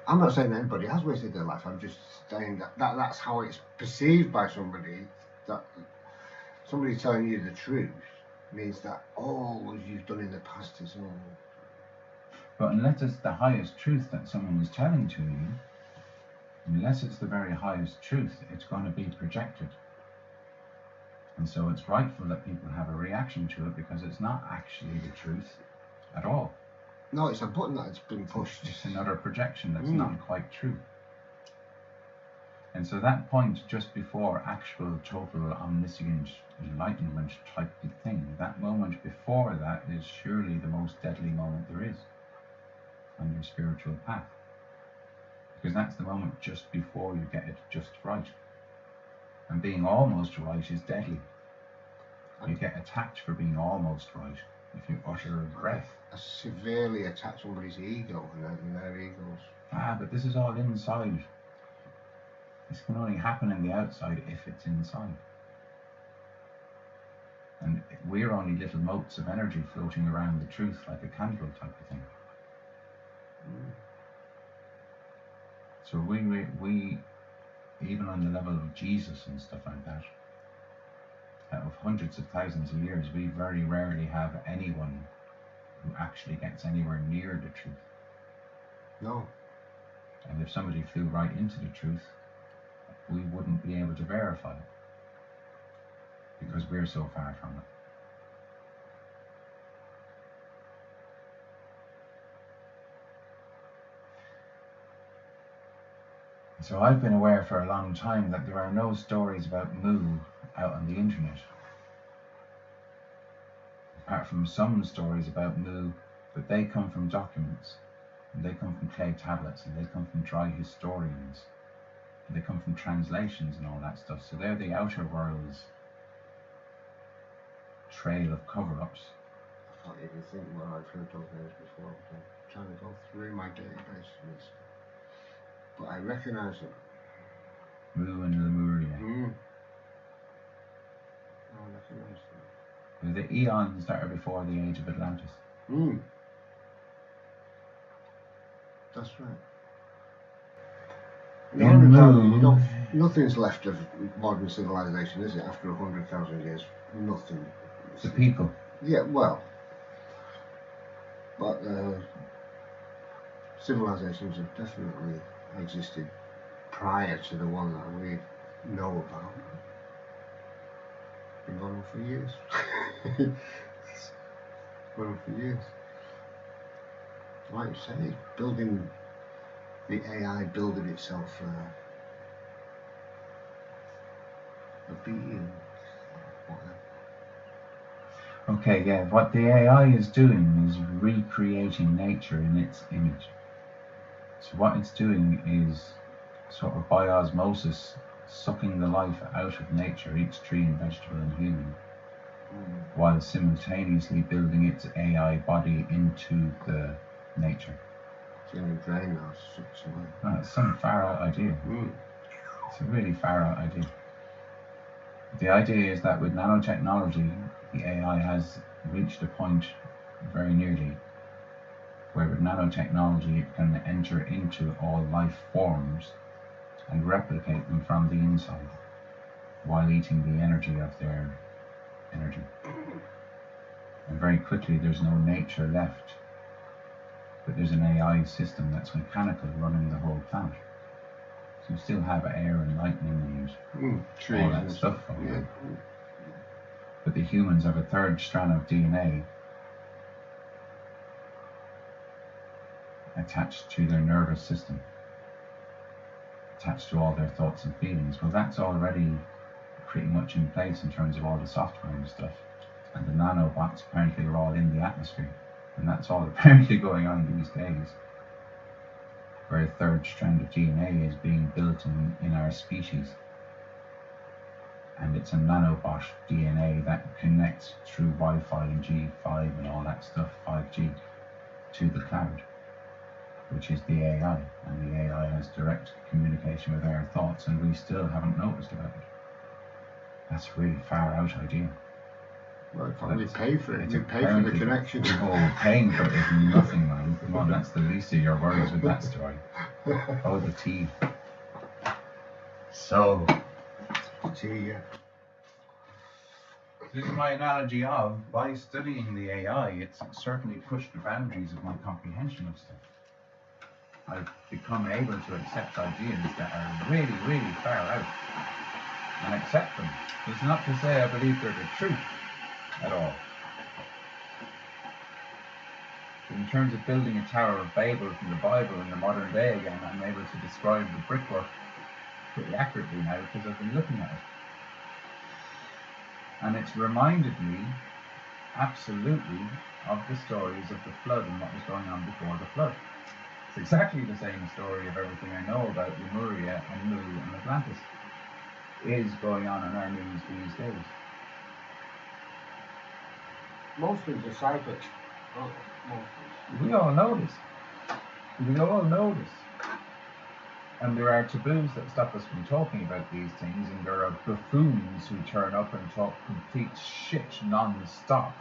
Speaker 3: I'm not saying that anybody has wasted their life. I'm just saying that's how it's perceived by somebody. That somebody telling you the truth means that all you've done in the past is all.
Speaker 2: But unless it's the highest truth that someone is telling to you, unless it's the very highest truth, it's going to be projected. And so it's rightful that people have a reaction to it, because it's not actually the truth at all.
Speaker 3: No, it's a button that has been pushed.
Speaker 2: It's another projection that's not quite true. And so that point just before actual total omniscient enlightenment type of thing, that moment before that is surely the most deadly moment there is on your spiritual path. Because that's the moment just before you get it just right. And being almost right is deadly. You get attacked for being almost right if you utter a breath.
Speaker 3: Severely attack somebody's ego and their egos.
Speaker 2: But this is all inside. This can only happen in the outside if it's inside. And we're only little motes of energy floating around the truth like a candle type of thing. So we even on the level of Jesus and stuff like that, out of hundreds of thousands of years, we very rarely have anyone who actually gets anywhere near the truth.
Speaker 3: No.
Speaker 2: And if somebody flew right into the truth, we wouldn't be able to verify it, because we're so far from it. So I've been aware for a long time that there are no stories about Moo out on the internet. Apart from some stories about Moo, but they come from documents, and they come from clay tablets, and they come from dry historians, and they come from translations and all that stuff. So they're the outer world's trail of cover-ups.
Speaker 3: I can't even think where I've heard those names before. I'm trying to go through my database. But I recognise them.
Speaker 2: Moo and Lemuria.
Speaker 3: I recognise them.
Speaker 2: They're the eons that are before the age of Atlantis.
Speaker 3: That's right.
Speaker 2: In Moo,
Speaker 3: nothing's left of modern civilization, is it? After 100,000 years, nothing.
Speaker 2: the people.
Speaker 3: Yeah, well, but civilizations have definitely existed prior to the one that we know about. Been going on for years. Going on for years. Like you say, building the AI, building itself a being, whatever.
Speaker 2: Okay, yeah, what the AI is doing is recreating nature in its image. So what it's doing is sort of by osmosis sucking the life out of nature, each tree and vegetable and human, while simultaneously building its AI body into the nature.
Speaker 3: It's in the brain now, sucks away.
Speaker 2: Oh, it's some far out idea. It's a really far out idea. The idea is that with nanotechnology, the AI has reached a point very nearly where with nanotechnology it can enter into all life forms and replicate them from the inside while eating the energy of their energy. And very quickly there's no nature left, but there's an AI system that's mechanical running the whole planet. So you still have air and lightning and all that stuff going on. But the humans have a third strand of DNA attached to their nervous system, attached to all their thoughts and feelings. Well, that's already pretty much in place in terms of all the software and stuff. And the nanobots apparently are all in the atmosphere. And that's all apparently going on these days, where a third strand of DNA is being built in our species. And it's a nanobot DNA that connects through Wi-Fi and G5 and all that stuff, 5G, to the cloud, which is the AI. And the AI has direct communication with our thoughts, and we still haven't noticed about it. That's a really far out idea.
Speaker 3: Well, if only pay for it, you pay for the connection.
Speaker 2: Oh, paying for it is nothing, man. Come on, that's the least of your worries with that story. Oh, the tea. So,
Speaker 3: tea, yeah.
Speaker 2: This is my analogy of, by studying the AI, it's certainly pushed the boundaries of my comprehension of stuff. I've become able to accept ideas that are really, really far out, and accept them. It's not to say I believe they're the truth at all. But in terms of building a Tower of Babel from the Bible in the modern day again, I'm able to describe the brickwork pretty accurately now because I've been looking at it. And it's reminded me absolutely of the stories of the flood and what was going on before the flood. It's exactly the same story of everything I know about Lemuria and Mu and Atlantis is going on in our news these days.
Speaker 3: Most things are cyclic.
Speaker 2: We all know this. We all know this. And there are taboos that stop us from talking about these things, and there are buffoons who turn up and talk complete shit non-stop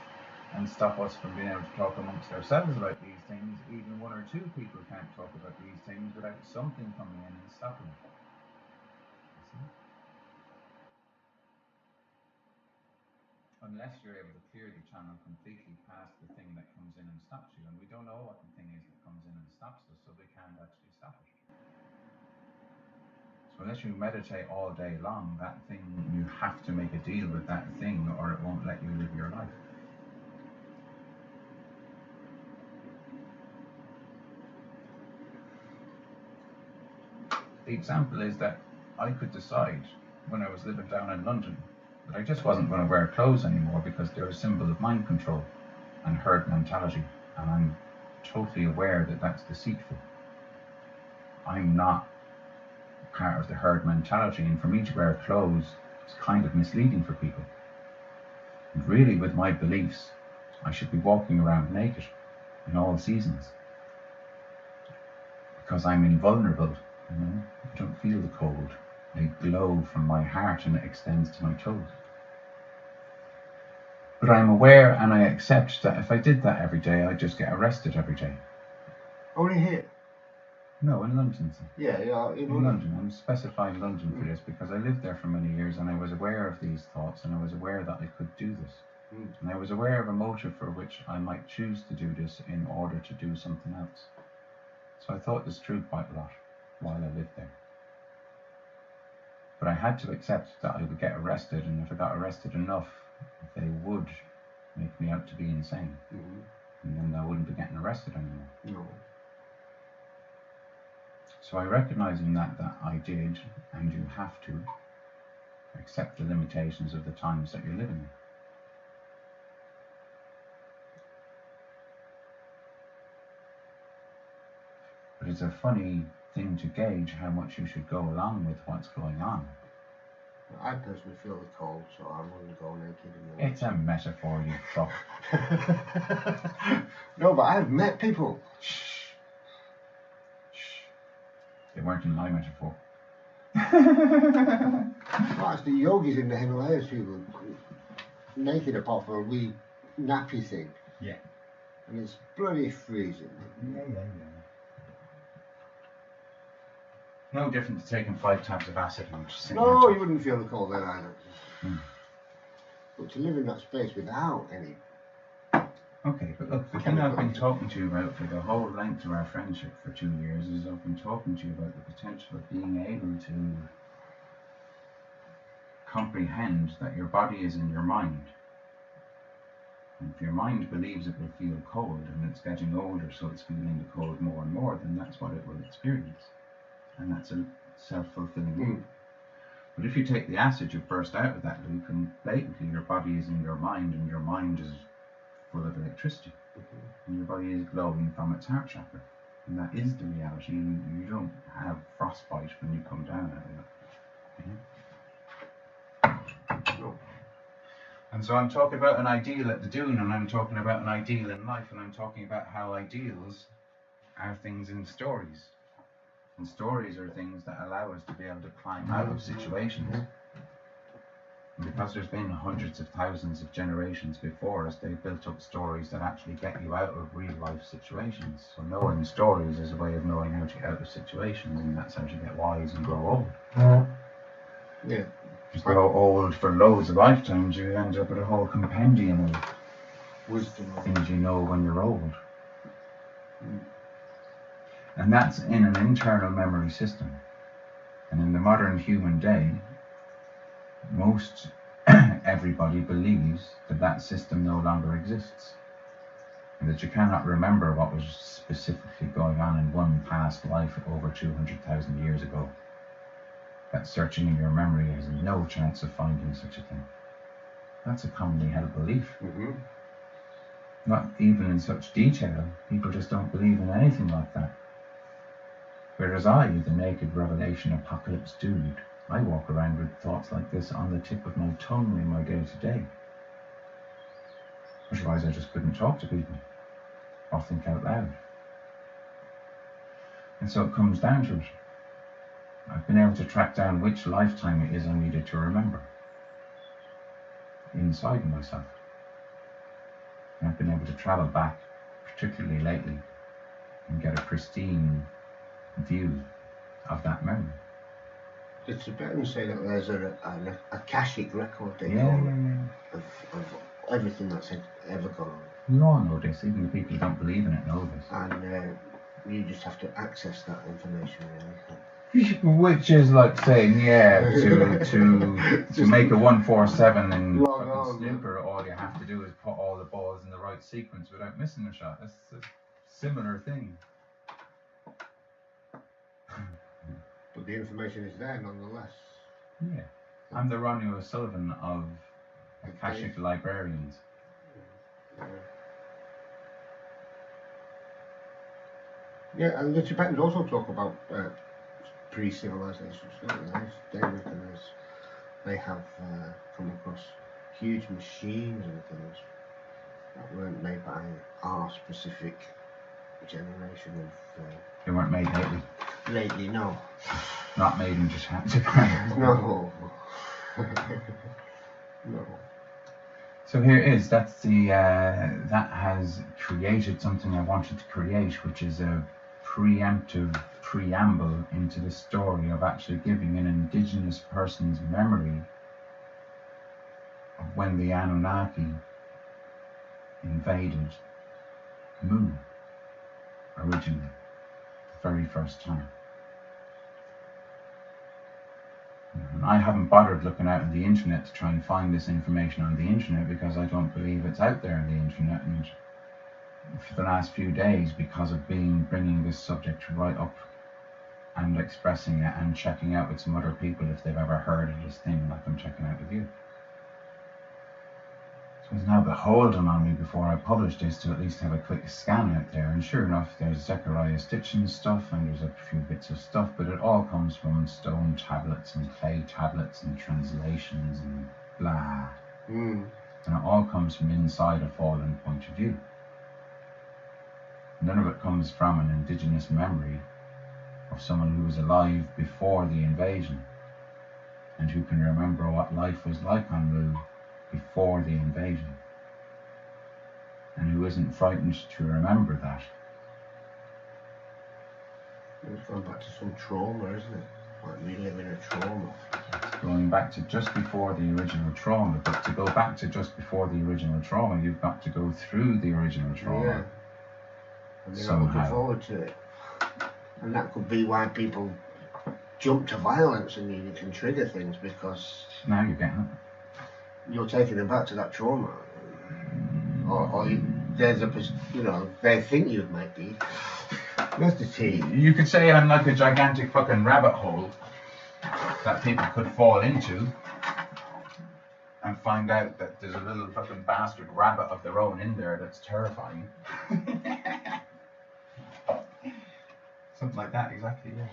Speaker 2: and stop us from being able to talk amongst ourselves about these things. Even one or two people can't talk about these things without something coming in and stopping it. Unless you're able to clear the channel completely past the thing that comes in and stops you, and we don't know what the thing is that comes in and stops us, so we can't actually stop it. So unless you meditate all day long, that thing, you have to make a deal with that thing or it won't let you live your life. The example is that I could decide when I was living down in London that I just wasn't going to wear clothes anymore because they're a symbol of mind control and herd mentality, and I'm totally aware that that's deceitful. I'm not part of the herd mentality, and for me to wear clothes is kind of misleading for people. And really, with my beliefs, I should be walking around naked in all seasons because I'm invulnerable. You know, I don't feel the cold. I glow from my heart and it extends to my toes. But I'm aware and I accept that if I did that every day, I'd just get arrested every day.
Speaker 3: Only here?
Speaker 2: No, in London.
Speaker 3: Yeah,
Speaker 2: in London. I'm specifying London for this because I lived there for many years and I was aware of these thoughts and I was aware that I could do this. And I was aware of a motive for which I might choose to do this in order to do something else. So I thought this through quite a lot while I lived there. But I had to accept that I would get arrested, and if I got arrested enough, they would make me out to be insane. And then I wouldn't be getting arrested anymore.
Speaker 3: No.
Speaker 2: So I recognizing that I did, and you have to accept the limitations of the times that you're living in. But it's a funny thing to gauge how much you should go along with what's going on.
Speaker 3: I personally feel the cold, so I'm going to go naked in the winter.
Speaker 2: It's a metaphor, you fuck.
Speaker 3: No, but I've met people.
Speaker 2: Shh. They weren't in my metaphor.
Speaker 3: Well, it's the yogis in the Himalayas who were naked apart from a wee nappy thing.
Speaker 2: Yeah.
Speaker 3: And it's bloody freezing.
Speaker 2: Yeah. No different to taking 5 tabs of acid and just sitting
Speaker 3: No,
Speaker 2: there.
Speaker 3: you wouldn't feel the cold then either.
Speaker 2: Hmm.
Speaker 3: But to live in that space without any.
Speaker 2: Okay, but look, the thing I've been talking to you about for the whole length of our friendship for 2 years is I've been talking to you about the potential of being able to comprehend that your body is in your mind. And if your mind believes it will feel cold and it's getting older, so it's feeling the cold more and more, then that's what it will experience. And that's a self-fulfilling loop. But if you take the acid, you burst out of that loop, and blatantly your body is in your mind, and your mind is full of electricity. And your body is glowing from its heart chakra. And that is the reality, and you don't have frostbite when you come down out of it.
Speaker 3: No.
Speaker 2: And so I'm talking about an ideal at the dune, and I'm talking about an ideal in life, and I'm talking about how ideals are things in stories. And stories are things that allow us to be able to climb out of situations. And because there's been hundreds of thousands of generations before us, they've built up stories that actually get you out of real life situations. So knowing stories is a way of knowing how to get out of situations, and that's how to get wise and grow old.
Speaker 3: Yeah.
Speaker 2: If you grow old for loads of lifetimes, you end up with a whole compendium of
Speaker 3: Wisdom.
Speaker 2: things you know when you're old. And that's in an internal memory system. And in the modern human day, most everybody believes that that system no longer exists. And that you cannot remember what was specifically going on in one past life over 200,000 years ago. That searching in your memory has no chance of finding such a thing. That's a commonly held belief. Not even in such detail, people just don't believe in anything like that. Whereas I, the naked revelation apocalypse dude, I walk around with thoughts like this on the tip of my tongue in my day-to-day. Otherwise I just couldn't talk to people or think out loud. And so it comes down to it. I've been able to track down which lifetime it is I needed to remember inside myself. And I've been able to travel back, particularly lately, and get a pristine view of that memory.
Speaker 3: It's better than say that there's a Akashic record they
Speaker 2: Yeah.
Speaker 3: of everything that's ever gone on.
Speaker 2: We all know this, even the people who don't believe in it know this.
Speaker 3: And you just have to access that information, really.
Speaker 2: Which is like saying, to make a 147 in fucking snooker, all you have to do is put all the balls in the right sequence without missing a shot. It's a similar thing.
Speaker 3: But the information is there nonetheless.
Speaker 2: Yeah. I'm the Ronnie O'Sullivan of Akashic librarians.
Speaker 3: Yeah, and the Tibetans also talk about pre-civilization stories. They reckon they have come across huge machines and things that weren't made by our specific generation of...
Speaker 2: They weren't made lately.
Speaker 3: Lately, no.
Speaker 2: Not made in Japan.
Speaker 3: No. No.
Speaker 2: So here it is. That's the that has created something I wanted to create, which is a preemptive preamble into the story of actually giving an indigenous person's memory of when the Anunnaki invaded Mu originally, the very first time. I haven't bothered looking out on the internet to try and find this information on the internet because I don't believe it's out there on the internet, and for the last few days, because of bringing this subject right up and expressing it and checking out with some other people if they've ever heard of this thing like I'm checking out with you. So it's now beholden on me before I publish this to at least have a quick scan out there, and sure enough there's Zechariah Stitchin stuff and there's a few bits of stuff, but it all comes from stone tablets and clay tablets and translations and blah. And it all comes from inside a fallen point of view. None of it comes from an indigenous memory of someone who was alive before the invasion and who can remember what life was like on Mu before the invasion. and who isn't frightened to remember that.
Speaker 3: It's going back to some trauma, isn't it? Like reliving a trauma.
Speaker 2: It's going back to just before the original trauma, but to go back to just before the original trauma, you've got to go through the original trauma.
Speaker 3: Yeah. And they're not
Speaker 2: Somehow.
Speaker 3: looking forward to it. And that could be why people jump to violence and you can trigger things, because
Speaker 2: Now you're getting it.
Speaker 3: you're taking them back to that trauma. Or there's a, they think you might be. That's the tea.
Speaker 2: You could say I'm like a gigantic fucking rabbit hole that people could fall into and find out that there's a little fucking bastard rabbit of their own in there that's terrifying. Something like that, exactly, yeah.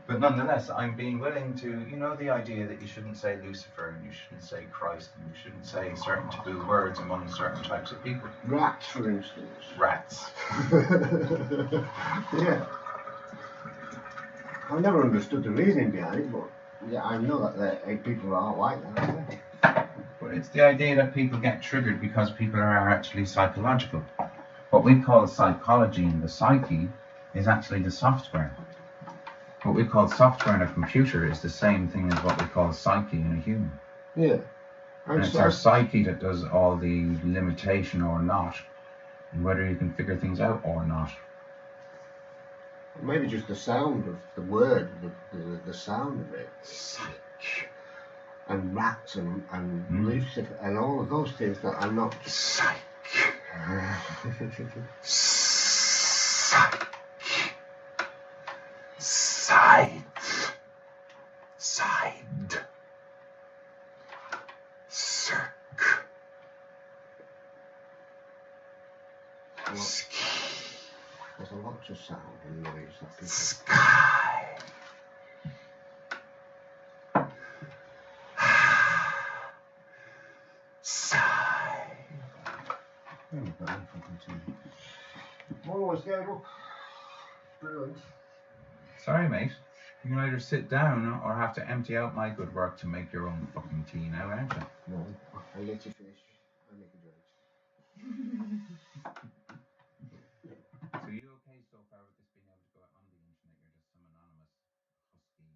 Speaker 2: But nonetheless, I'm being willing to, the idea that you shouldn't say Lucifer and you shouldn't say Christ and you shouldn't say certain taboo words among certain types of people.
Speaker 3: Rats, for instance.
Speaker 2: Rats.
Speaker 3: Yeah. I never understood the reasoning behind it, but yeah, I know that people aren't like that. Yeah.
Speaker 2: But it's the idea that people get triggered because people are actually psychological. What we call psychology in the psyche is actually the software. What we call software in a computer is the same thing as what we call psyche in a human.
Speaker 3: Yeah.
Speaker 2: And it's our psyche that does all the limitation or not, and whether you can figure things out or not.
Speaker 3: Maybe just the sound of the word, the sound of it.
Speaker 2: Psyche.
Speaker 3: And rats and Lucifer and all of those things that are not.
Speaker 2: Psyche. Psyche. Side. Circ.
Speaker 3: There's a lot of sound and noise that people.
Speaker 2: Sky. Sigh.
Speaker 3: Almost gave up. Brilliant.
Speaker 2: Sorry, mate. You can either sit down or have to empty out my good work to make your own fucking tea now, aren't you?
Speaker 3: No, I'll let you finish. I'll make a drink.
Speaker 2: So you okay so far with this being able to go out on the internet? You're just some anonymous husky.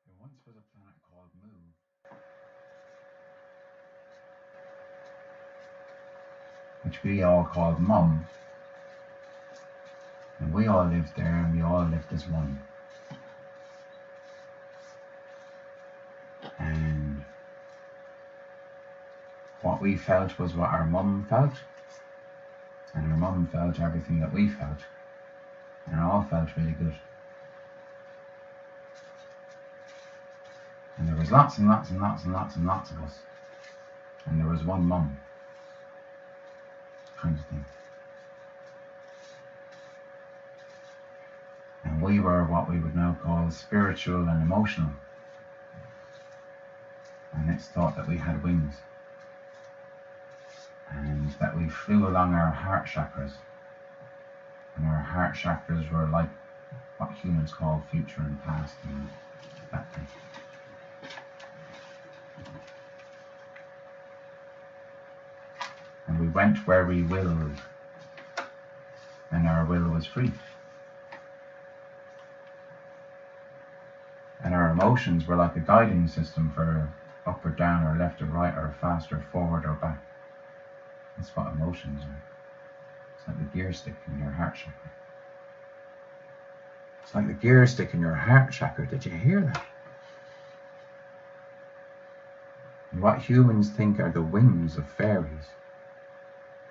Speaker 2: There once was a planet called Mu, which we all called Mum, and we all lived there and we all lived as one. And what we felt was what our mum felt, and our mum felt everything that we felt, and it all felt really good. And there was lots and lots and lots and lots and lots of us, and there was one mum, kind of thing. And we were what we would now call spiritual and emotional, and it's thought that we had wings, and that we flew along our heart chakras, and our heart chakras were like what humans call future and past and that thing. went where we willed, and our will was free. And our emotions were like a guiding system for up or down or left or right or fast or forward or back. That's what emotions are. It's like the gear stick in your heart chakra. It's like the gear stick in your heart chakra. Did you hear that? And what humans think are the wings of fairies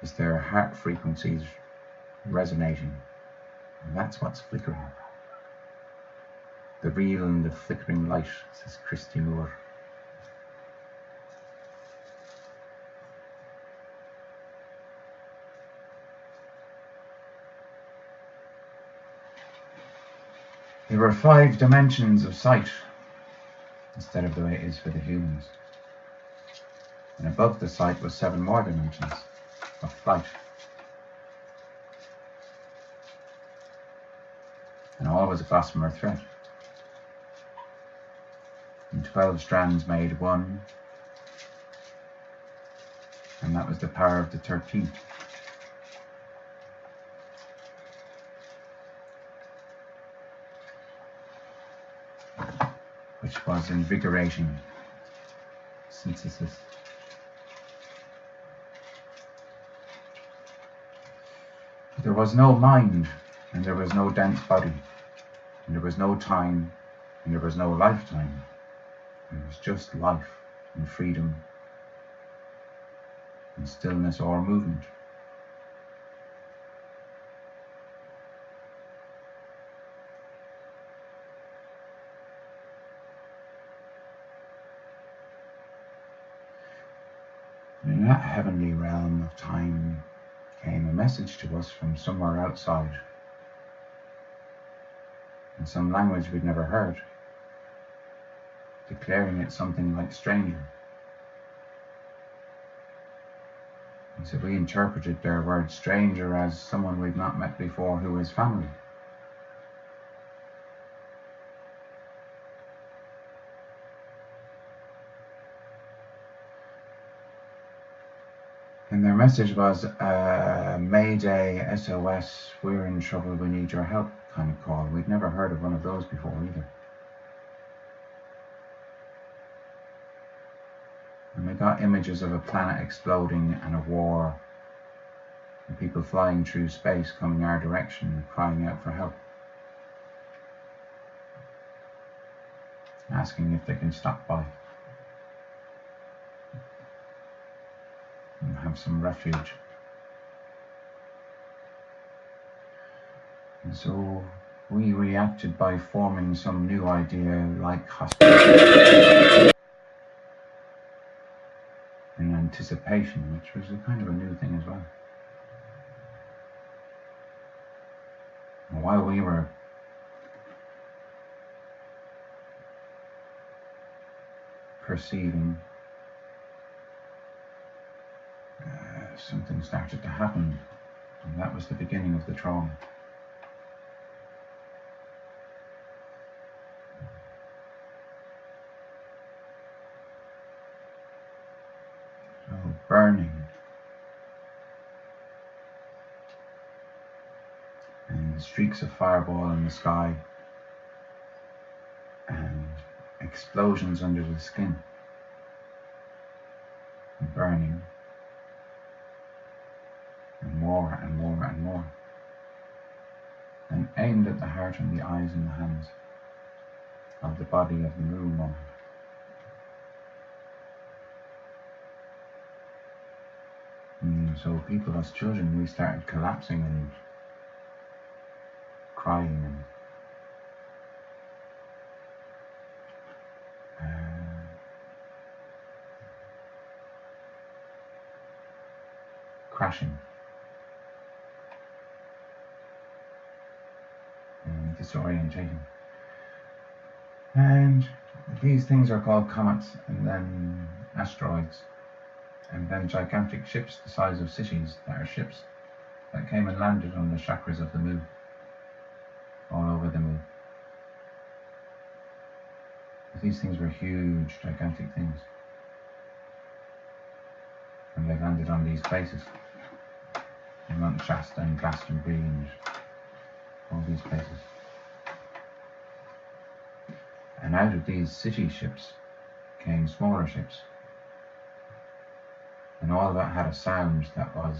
Speaker 2: is their heart frequencies resonating. And that's what's flickering. The real and the flickering light, says Christy Moore. There were 5 dimensions of sight instead of the way it is for the humans. And above the sight was 7 more dimensions of flight. And all was a gossamer thread. And 12 strands made one. And that was the power of the 13th. Which was invigorating synthesis. There was no mind, and there was no dense body, and there was no time, and there was no lifetime. It was just life and freedom and stillness or movement. In that heavenly realm of time came a message to us from somewhere outside, in some language we'd never heard, declaring it something like stranger. And so we interpreted their word stranger as someone we've not met before who is family. And their message was Mayday, SOS, we're in trouble, we need your help kind of call. We'd never heard of one of those before either. And we got images of a planet exploding and a war, and people flying through space coming our direction, crying out for help, asking if they can stop by and have some refuge. And so we reacted by forming some new idea like hospital in anticipation, which was a kind of a new thing as well. And while we were perceiving, something started to happen, and that was the beginning of the trauma. So burning, and streaks of fireball in the sky, and explosions under the skin, and burning, and more and more and more, and aimed at the heart and the eyes and the hands of the body of the moon woman. And so people as children, we started collapsing and crying and crashing and disorientating. And these things are called comets, and then asteroids, and then gigantic ships the size of cities that are ships that came and landed on the chakras of the moon, all over the moon. These things were huge, gigantic things, and they landed on these places. in Mount Shasta and Glastonbury and all these places. And out of these city ships came smaller ships. And all of that had a sound that was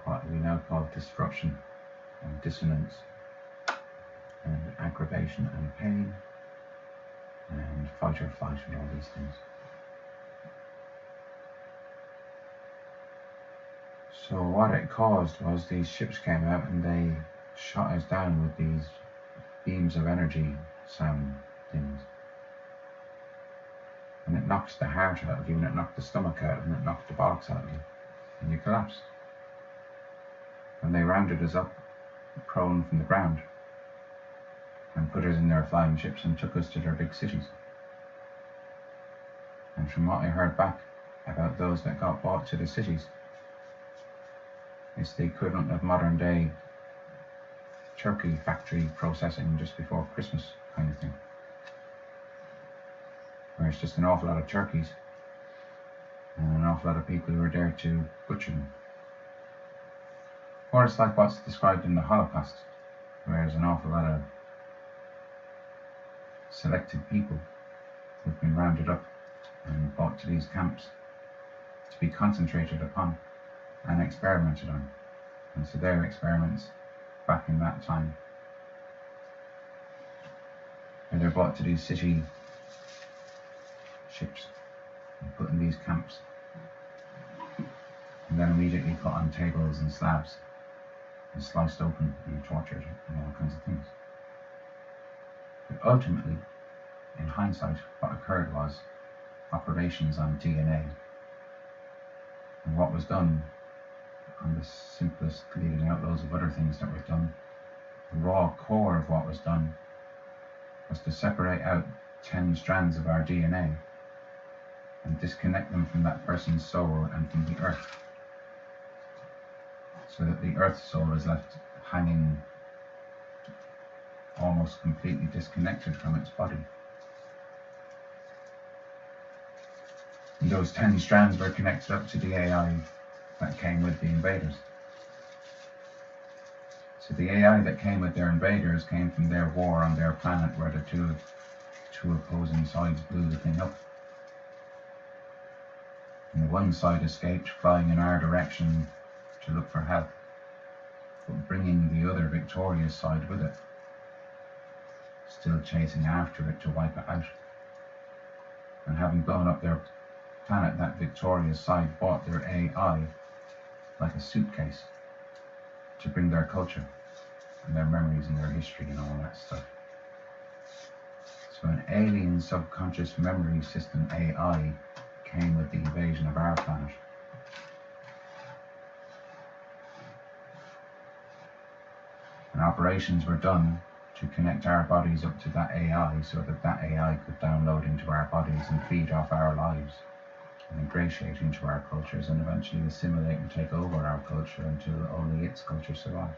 Speaker 2: what we now call disruption and dissonance and aggravation and pain and fight or flight and all these things. So what it caused was these ships came out and they shot us down with these beams of energy sound things. And it knocks the heart out of you, and it knocked the stomach out, and it knocked the bollocks out of you, and you collapsed. And they rounded us up, prone from the ground, and put us in their flying ships and took us to their big cities. And from what I heard back about those that got brought to the cities, it's the equivalent of modern day turkey factory processing just before Christmas kind of thing. Where it's just an awful lot of turkeys and an awful lot of people who are there to butcher them. Or it's like what's described in the Holocaust, where there's an awful lot of selected people who've been rounded up and brought to these camps to be concentrated upon and experimented on. And so their experiments back in that time, where they're brought to these city ships and put in these camps and then immediately put on tables and slabs and sliced open and tortured and all kinds of things. But ultimately, in hindsight, what occurred was operations on DNA, and what was done on the simplest, leaving out loads of other things that were done, the raw core of what was done was to separate out 10 strands of our DNA and disconnect them from that person's soul and from the earth, so that the earth soul is left hanging almost completely disconnected from its body. And those 10 strands were connected up to the AI that came with the invaders. So the AI that came with their invaders came from their war on their planet, where the two opposing sides blew the thing up. And one side escaped, flying in our direction to look for help, but bringing the other victorious side with it, still chasing after it to wipe it out. And having blown up their planet, that victorious side bought their AI like a suitcase to bring their culture and their memories and their history and all that stuff. So an alien subconscious memory system AI came with the invasion of our planet. And operations were done to connect our bodies up to that AI, so that that AI could download into our bodies and feed off our lives and ingratiate into our cultures and eventually assimilate and take over our culture until only its culture survived.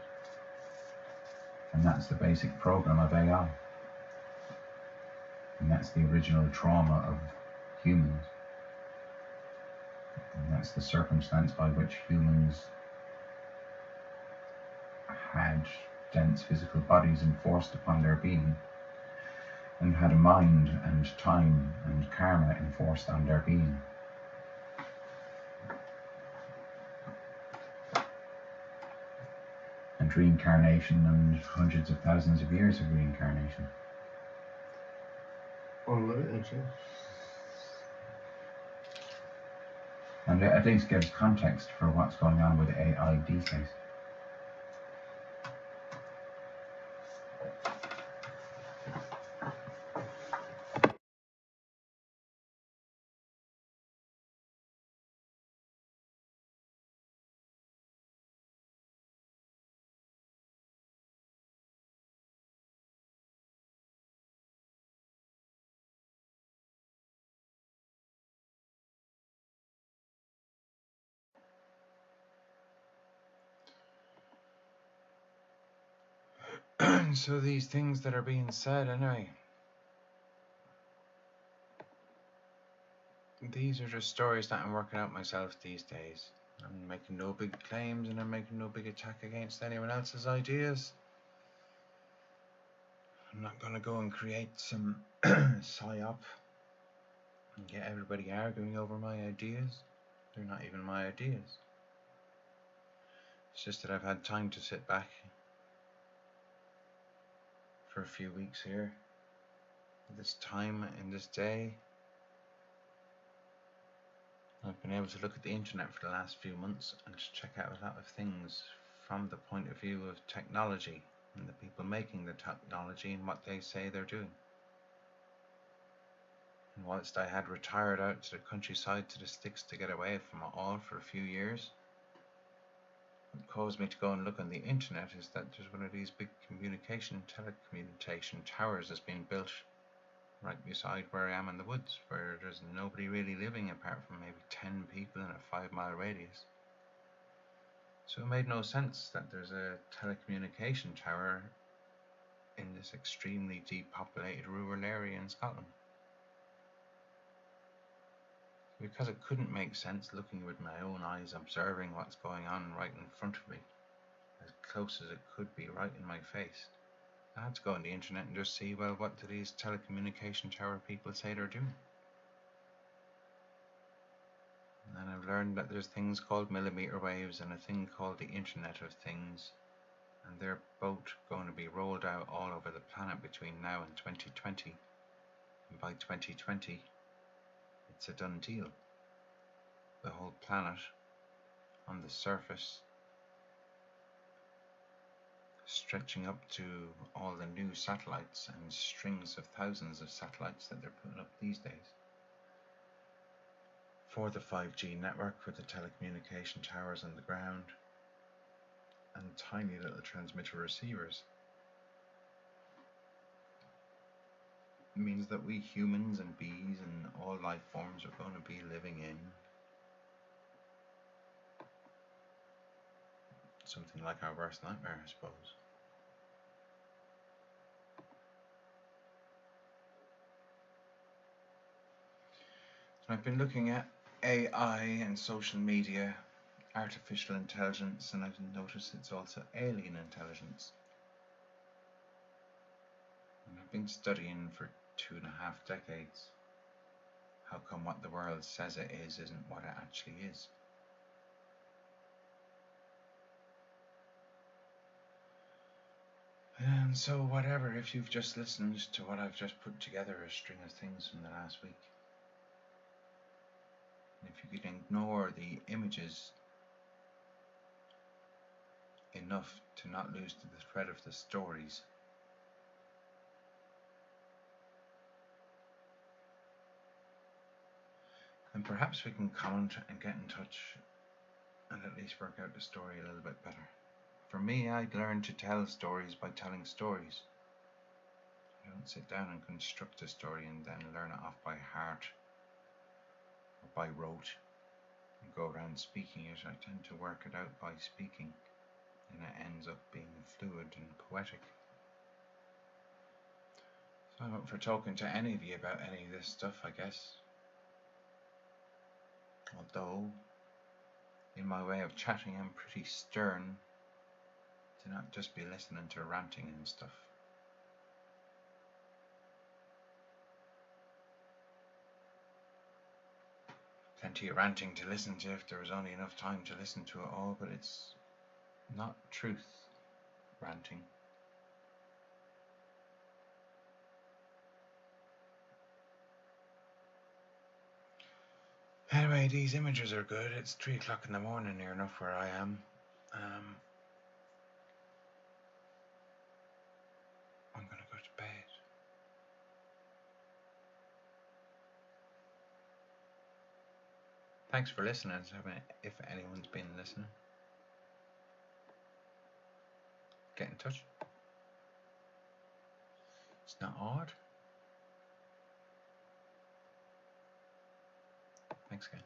Speaker 2: And that's the basic program of AI. And that's the original trauma of humans. And that's the circumstance by which humans had dense physical bodies enforced upon their being, and had a mind and time and karma enforced on their being. And reincarnation and hundreds of thousands of years of reincarnation.
Speaker 3: Unlimited, yeah.
Speaker 2: And it at least gives context for what's going on with AI these days. So these things that are being said anyway, these are just stories that I'm working out myself these days. I'm making no big claims and I'm making no big attack against anyone else's ideas. I'm not going to go and create some psyop and get everybody arguing over my ideas. They're not even my ideas. It's just that I've had time to sit back for a few weeks here, this time in this day. I've been able to look at the internet for the last few months and to check out a lot of things from the point of view of technology and the people making the technology and what they say they're doing. And whilst I had retired out to the countryside to the sticks to get away from it all for a few years, what caused me to go and look on the internet is that there's one of these big telecommunication towers that's been built right beside where I am in the woods, where there's nobody really living apart from maybe 10 people in a 5-mile radius. So it made no sense that there's a telecommunication tower in this extremely depopulated rural area in Scotland. Because it couldn't make sense looking with my own eyes, observing what's going on right in front of me, as close as it could be right in my face, I had to go on the internet and just see, well, what do these telecommunication tower people say they're doing? And then I've learned that there's things called millimeter waves and a thing called the Internet of Things, and they're both going to be rolled out all over the planet between now and 2020. And by 2020, it's a done deal. The whole planet on the surface, stretching up to all the new satellites and strings of thousands of satellites that they're putting up these days for the 5G network with the telecommunication towers on the ground and tiny little transmitter receivers. It means that we humans and bees and all life forms are going to be living in something like our worst nightmare, I suppose. So I've been looking at AI and social media, artificial intelligence, and I've noticed it's also alien intelligence. And I've been studying for 2.5 decades how come what the world says it is isn't what it actually is. And so whatever, if you've just listened to what I've just put together, a string of things from the last week, and if you could ignore the images enough to not lose the thread of the stories, then perhaps we can comment and get in touch and at least work out the story a little bit better. For me, I'd learned to tell stories by telling stories. I don't sit down and construct a story and then learn it off by heart or by rote and go around speaking it. I tend to work it out by speaking, and it ends up being fluid and poetic. So I'm up for talking to any of you about any of this stuff, I guess. Although, in my way of chatting, I'm pretty stern to not just be listening to ranting and stuff. Plenty of ranting to listen to if there was only enough time to listen to it all, but it's not truth ranting. Anyway, these images are good. It's 3 o'clock in the morning near enough where I am. I'm going to go to bed. Thanks for listening, if anyone's been listening. Get in touch. It's not odd. Thanks again.